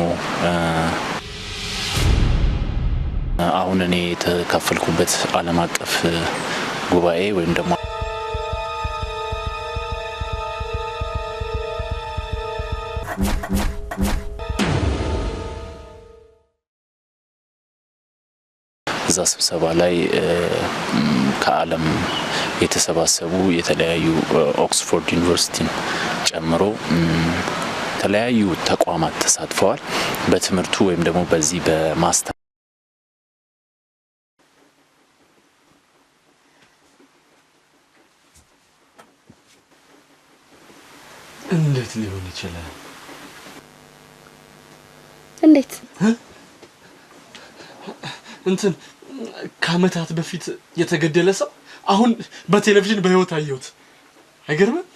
አሁን እኔ የተካፈልኩበት ዓለም አቀፍ ጉባኤ ወይም ደግሞ እዛ ስብሰባ ላይ ከዓለም የተሰባሰቡ የተለያዩ ኦክስፎርድ ዩኒቨርሲቲን ጨምሮ የተለያዩ ተቋማት ተሳትፈዋል በትምህርቱ ወይም ደግሞ በዚህ በማስተር እንዴት ሊሆን ይችላል እንዴት እንትን ከአመታት በፊት የተገደለ ሰው አሁን በቴሌቪዥን በህይወት አየሁት አይገርምም?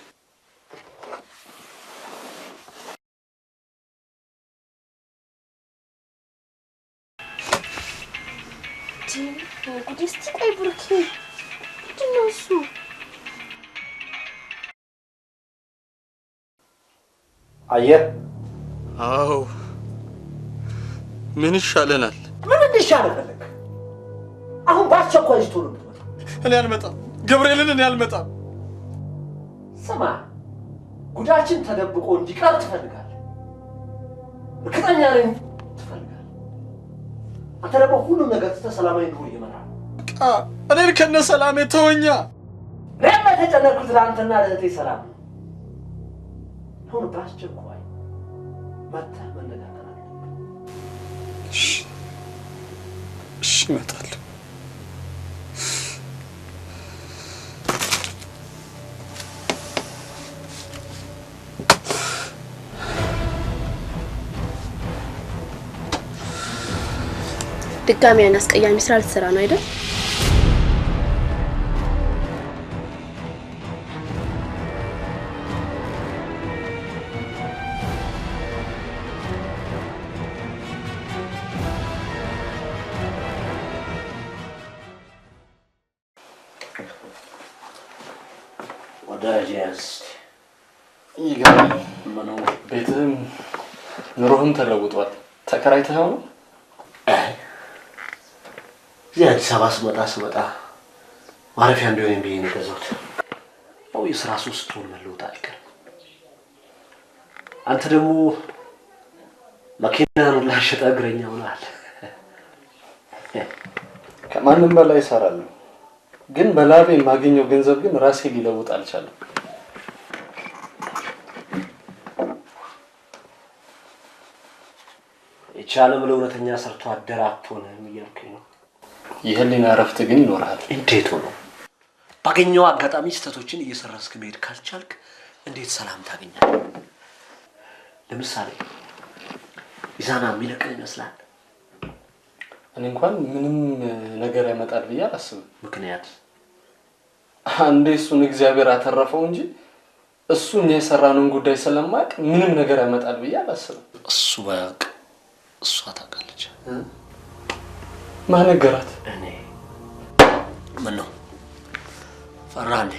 ጉድ! እስቲ ቆይ ብሩኬ፣ ምንድን ነው እሱ? አየህ? አዎ። ምን ይሻለናል? ምን እንዲሻለ ፈለግ? አሁን በአስቸኳይ ስቶሎ ብትመጣ። እኔ አልመጣም፣ ገብርኤልን እኔ አልመጣም። ስማ፣ ጉዳችን ተደብቆ እንዲቀር ትፈልጋለህ? እርግጠኛ ነኝ ትፈልጋለህ። አንተ ደግሞ ሁሉም ነገር ትተህ ሰላማዊ ኑሮ እየመራህ ነው። እኔን ከነ ሰላሜ ተወኛ። እኔም የተጨነቅኩት ለአንተና ለእህቴ ሰላም ነው። አሁን በአስቸኳይ መጥተህ መነጋገር አለብን። እሺ፣ እመጣለሁ። ድጋሚ ያን አስቀያሚ ስራ ልትሰራ ነው አይደል? ወዳጅ ያዝ። ይገርም ነው። ቤትህም ኑሮህም ተለውጧል። ተከራይተኸው ነው? እዚህ አዲስ አበባ ስመጣ ማረፊያ እንዲሆን ብዬ ነው የገዛሁት። ያው የስራ ሰው ስትሆን መለወጥ አይቀርም። አንተ ደግሞ መኪናን ሁላ ሸጠህ እግረኛ ሆነሃል። ከማንም በላይ እሰራለሁ፣ ግን በላቤ የማገኘው ገንዘብ ግን ራሴ ሊለውጥ አልቻለም። የቻለም ለእውነተኛ ሰርቶ አደር አትሆንም እያልከኝ ነው? የህሊና እረፍት ግን ይኖርሃል። እንዴት ሆኖ? ባገኘው አጋጣሚ ስህተቶችን እየሰራስክ መሄድ ካልቻልክ እንዴት ሰላም ታገኛለህ? ለምሳሌ ኢዛና የሚለቅን ይመስላል? እኔ እንኳን ምንም ነገር ያመጣል ብዬ አላስብም። ምክንያት አንዴ እሱን እግዚአብሔር አተረፈው እንጂ እሱ እኛ የሰራነውን ጉዳይ ስለማያውቅ ምንም ነገር ያመጣል ብዬ አላስብም። እሱ ባያውቅ እሷ ታውቃለች። ማን ነገራት? እኔ። ምን ነው ፈራህ እንዴ?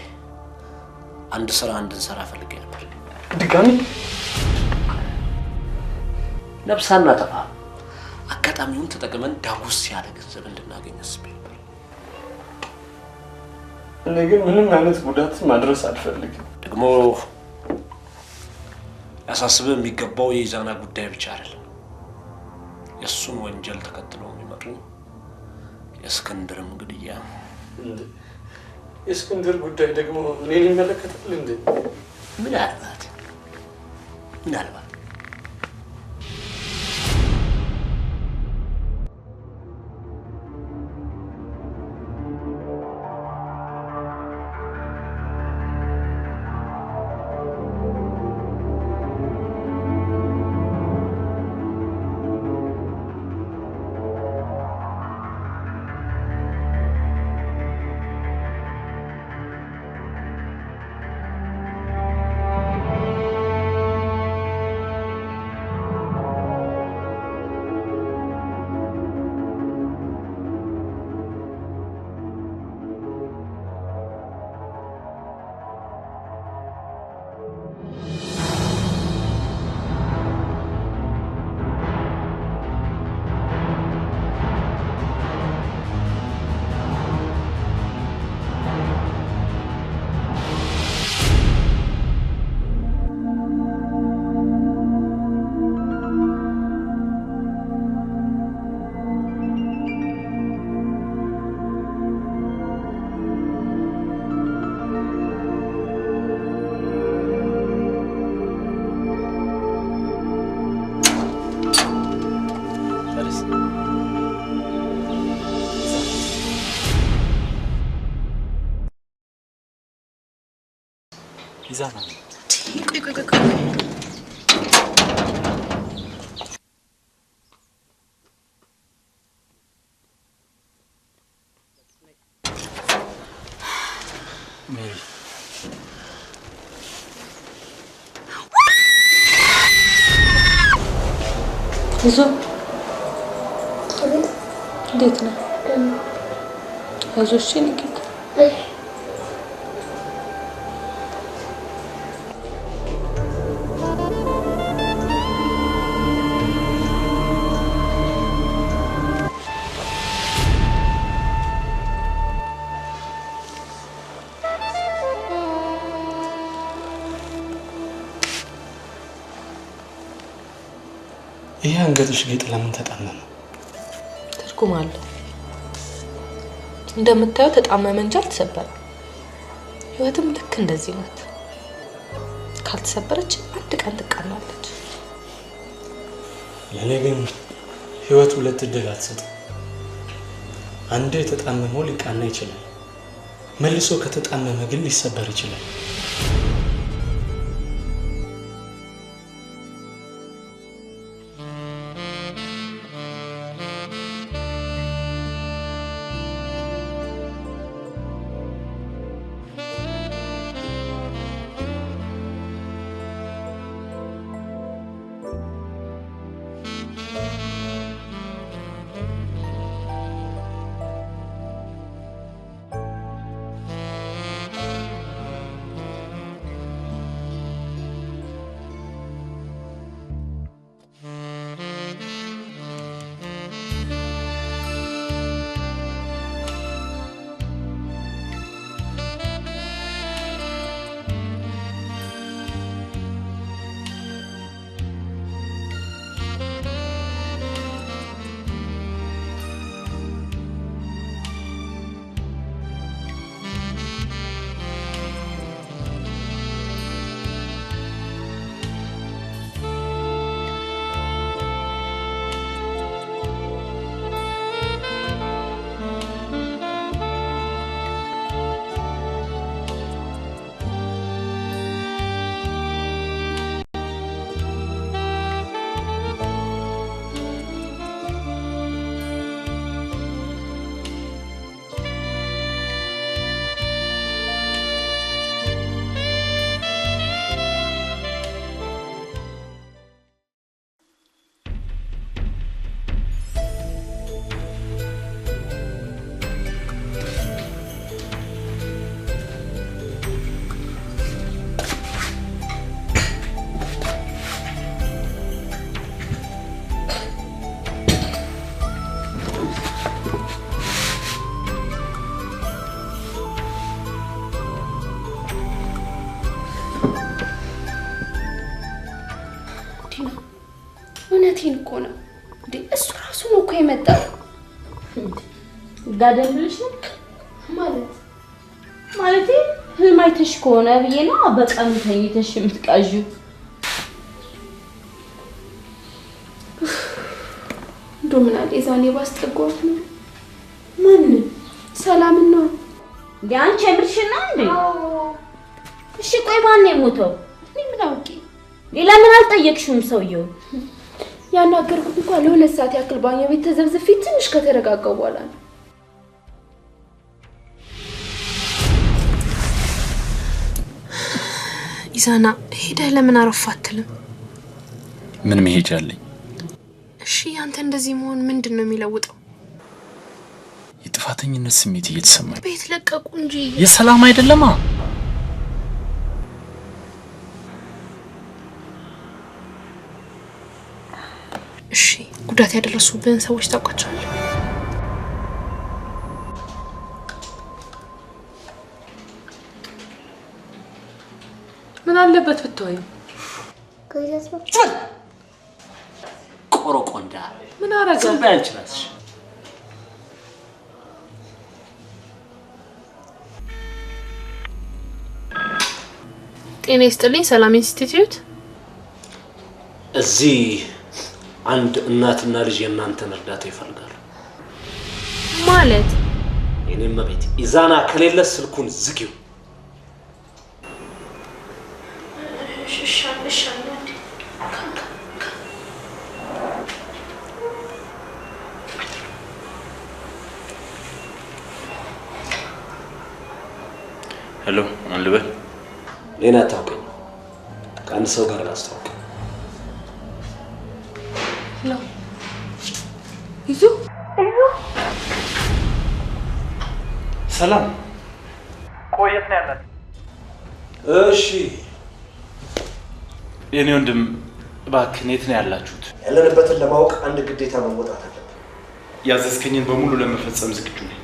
አንድ ስራ እንድንሰራ ፈልጌ ነበር። ድጋሚ ነብሳና ጠፋ። አጋጣሚውን ተጠቅመን ዳጉስ ያለ ገንዘብ እንድናገኝ አስቤ ነበር። እኔ ግን ምንም አይነት ጉዳት ማድረስ አልፈልግም። ደግሞ ያሳስብህ የሚገባው የኢዛና ጉዳይ ብቻ አይደለም። የእሱን ወንጀል ተከትሎ የሚመጡ የእስክንድርም ግድያ። የእስክንድር ጉዳይ ደግሞ እኔን ይመለከታል እንዴ? ምናልባት ኢዛና ሜሪ ይዞ እንዴት ነው? አይዞሽ የኔ ጌታ። ይሄ አንገትሽ ጌጥ ለምን ተጣመመ? ትርጉም አለው። እንደምታየው ተጣመመ እንጂ አልተሰበረም። ህይወትም ልክ እንደዚህ ናት። ካልተሰበረች አንድ ቀን ትቃናለች። ለኔ ግን ህይወት ሁለት እድል አትሰጥም። አንዴ የተጣመመው ሊቃና ይችላል፣ መልሶ ከተጣመመ ግን ሊሰበር ይችላል። እውነቴን እኮ ነው እንዴ! እሱ ራሱ ነው እኮ የመጣው። ጋደም ብለሽ ነው ማለት ህልም አይተሽ ከሆነ ብዬ ነው። በቀን ተኝተሽ የምትቃዡ። እንደው ምን አለ የዛኔ ባስጠጓት ነው። ማን ሰላም ነው እንዴ? አንቺ የምርሽና እንዴ? እሺ ቆይ ማን ነው የሞተው? እኔ ምን አውቄ? ሌላ ምን አልጠየቅሽውም ሰውየው? ያናገርኩት እንኳን ለሁለት ሰዓት ያክል ባኛ ቤት ተዘብዝፌ ትንሽ ከተረጋጋው በኋላ ነው። ኢዛና ሄደህ ለምን አረፍ አትልም? ምን መሄጃ አለኝ? እሺ ያንተ እንደዚህ መሆን ምንድን ነው የሚለውጠው? የጥፋተኝነት ስሜት እየተሰማኝ። ቤት ለቀቁ እንጂ የሰላም አይደለማ። እሺ ጉዳት ያደረሱብን ሰዎች ታውቃቸዋለህ? ምን አለበት ብትወይ? ቆሮቆንዳ ምን አረጋ? ዝም በይ አንቺ እራስሽ። ጤና ይስጥልኝ ሰላም ኢንስቲትዩት። እዚህ አንድ እናትና ልጅ የእናንተን እርዳታ ይፈልጋሉ። ማለት የኔም ቤት ኢዛና ከሌለ ስልኩን ዝጊው። ሄሎ አንልበል። ሌላ አታውቀኝ። ከአንድ ሰው ጋር ላስተዋውቅ። ሄሎ ይዙ ሰላም ቆየት ነው ያለን? እሺ የኔ ወንድም እባክህ የት ነው ያላችሁት? ያለንበትን ለማወቅ አንድ ግዴታ መወጣት አለብን። ያዘዝከኝን በሙሉ ለመፈጸም ዝግጁ ነኝ።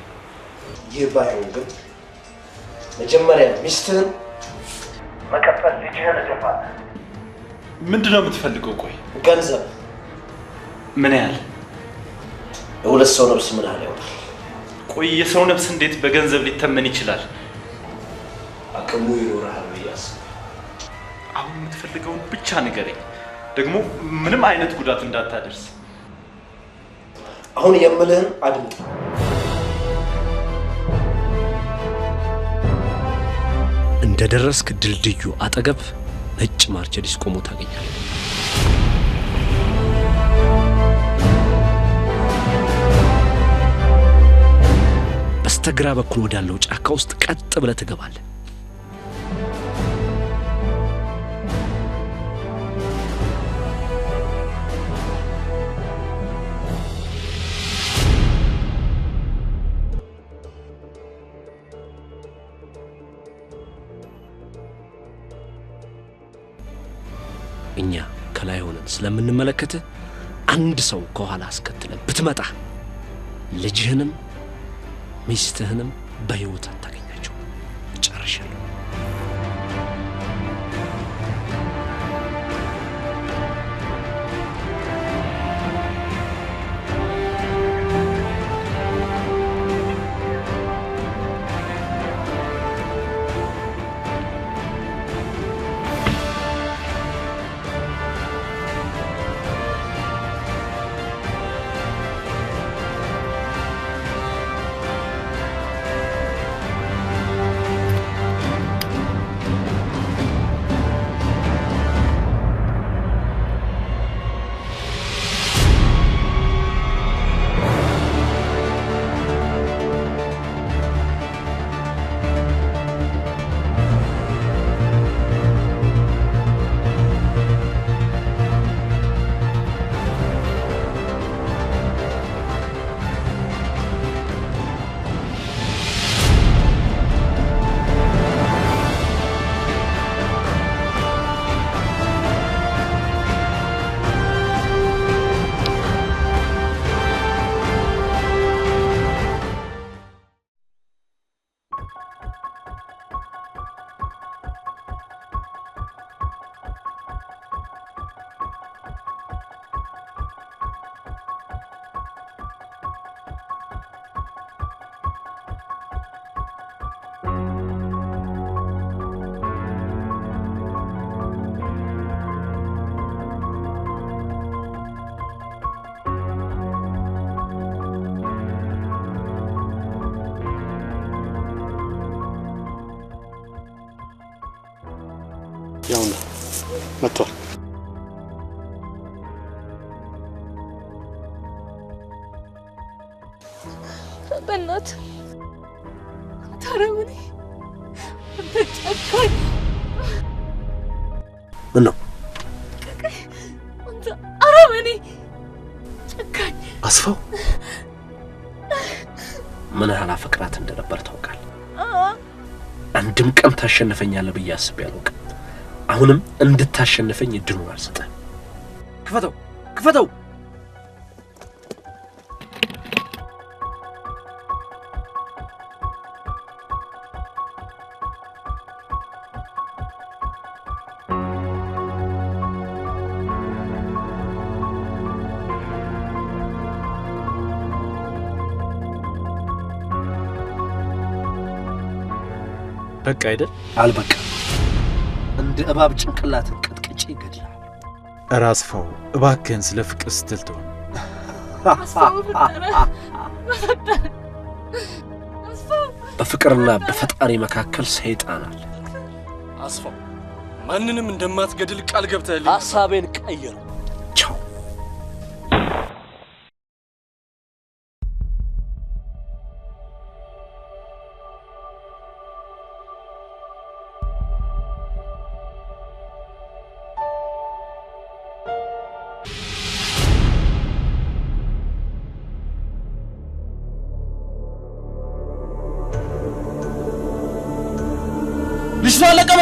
ይህ ባይሆን ግን መጀመሪያ ሚስትህን መቀጠል ልጅህን እደፋለሁ። ምንድን ነው የምትፈልገው? ቆይ ገንዘብ ምን ያህል? የሁለት ሰው ነፍስ ምን ያህል ይሆናል? ቆይ የሰው ነፍስ እንዴት በገንዘብ ሊተመን ይችላል? አቅሙ ይኖርሃል ብዬ አስባለሁ። አሁን የምትፈልገውን ብቻ ንገረኝ፣ ደግሞ ምንም አይነት ጉዳት እንዳታደርስ። አሁን የምልህን አድምጥ። እንደደረስክ ድልድዩ አጠገብ ነጭ ማርቸዲስ ቆሞ ታገኛለህ። በስተግራ በኩል ወዳለው ጫካ ውስጥ ቀጥ ብለህ ትገባለህ። እኛ ከላይ ሆነን ስለምንመለከትህ አንድ ሰው ከኋላ አስከትለን ብትመጣ ልጅህንም ሚስትህንም በሕይወት አታገኛቸው። ጨርሻለሁ። ያውና መጥቷል። በእናት ታረምኔ ተጨካኝ ምን ነው አንተ አረመኔ ጨካኝ አስፋው ምን ያህል አፈቅራት እንደነበር ታውቃለህ። አንድም ቀን ታሸንፈኛለህ ብዬ አስቤ አላውቅም። አሁንም እንድታሸንፈኝ እድሉን አልሰጠህም። ክፈተው ክፈተው! በቃ አይደል? አልበቃ እንደ እባብ ጭንቅላትን ቀጥቅጬ ይገድላል። ኧረ አስፋው እባክህን ስለ ፍቅር ስትል ተው። በፍቅርና በፈጣሪ መካከል ሰይጣን አለ። አስፋው ማንንም እንደማትገድል ቃል ገብተህልኝ ሐሳቤን ቀየሩ። ቻው።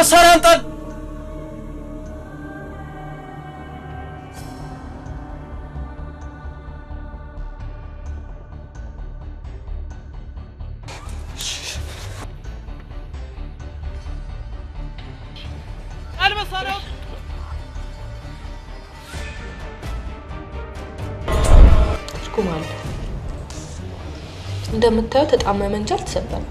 መሳሪያ አንጣል። እንደምታየው ተጣመመ እንጂ አልተሰበረም።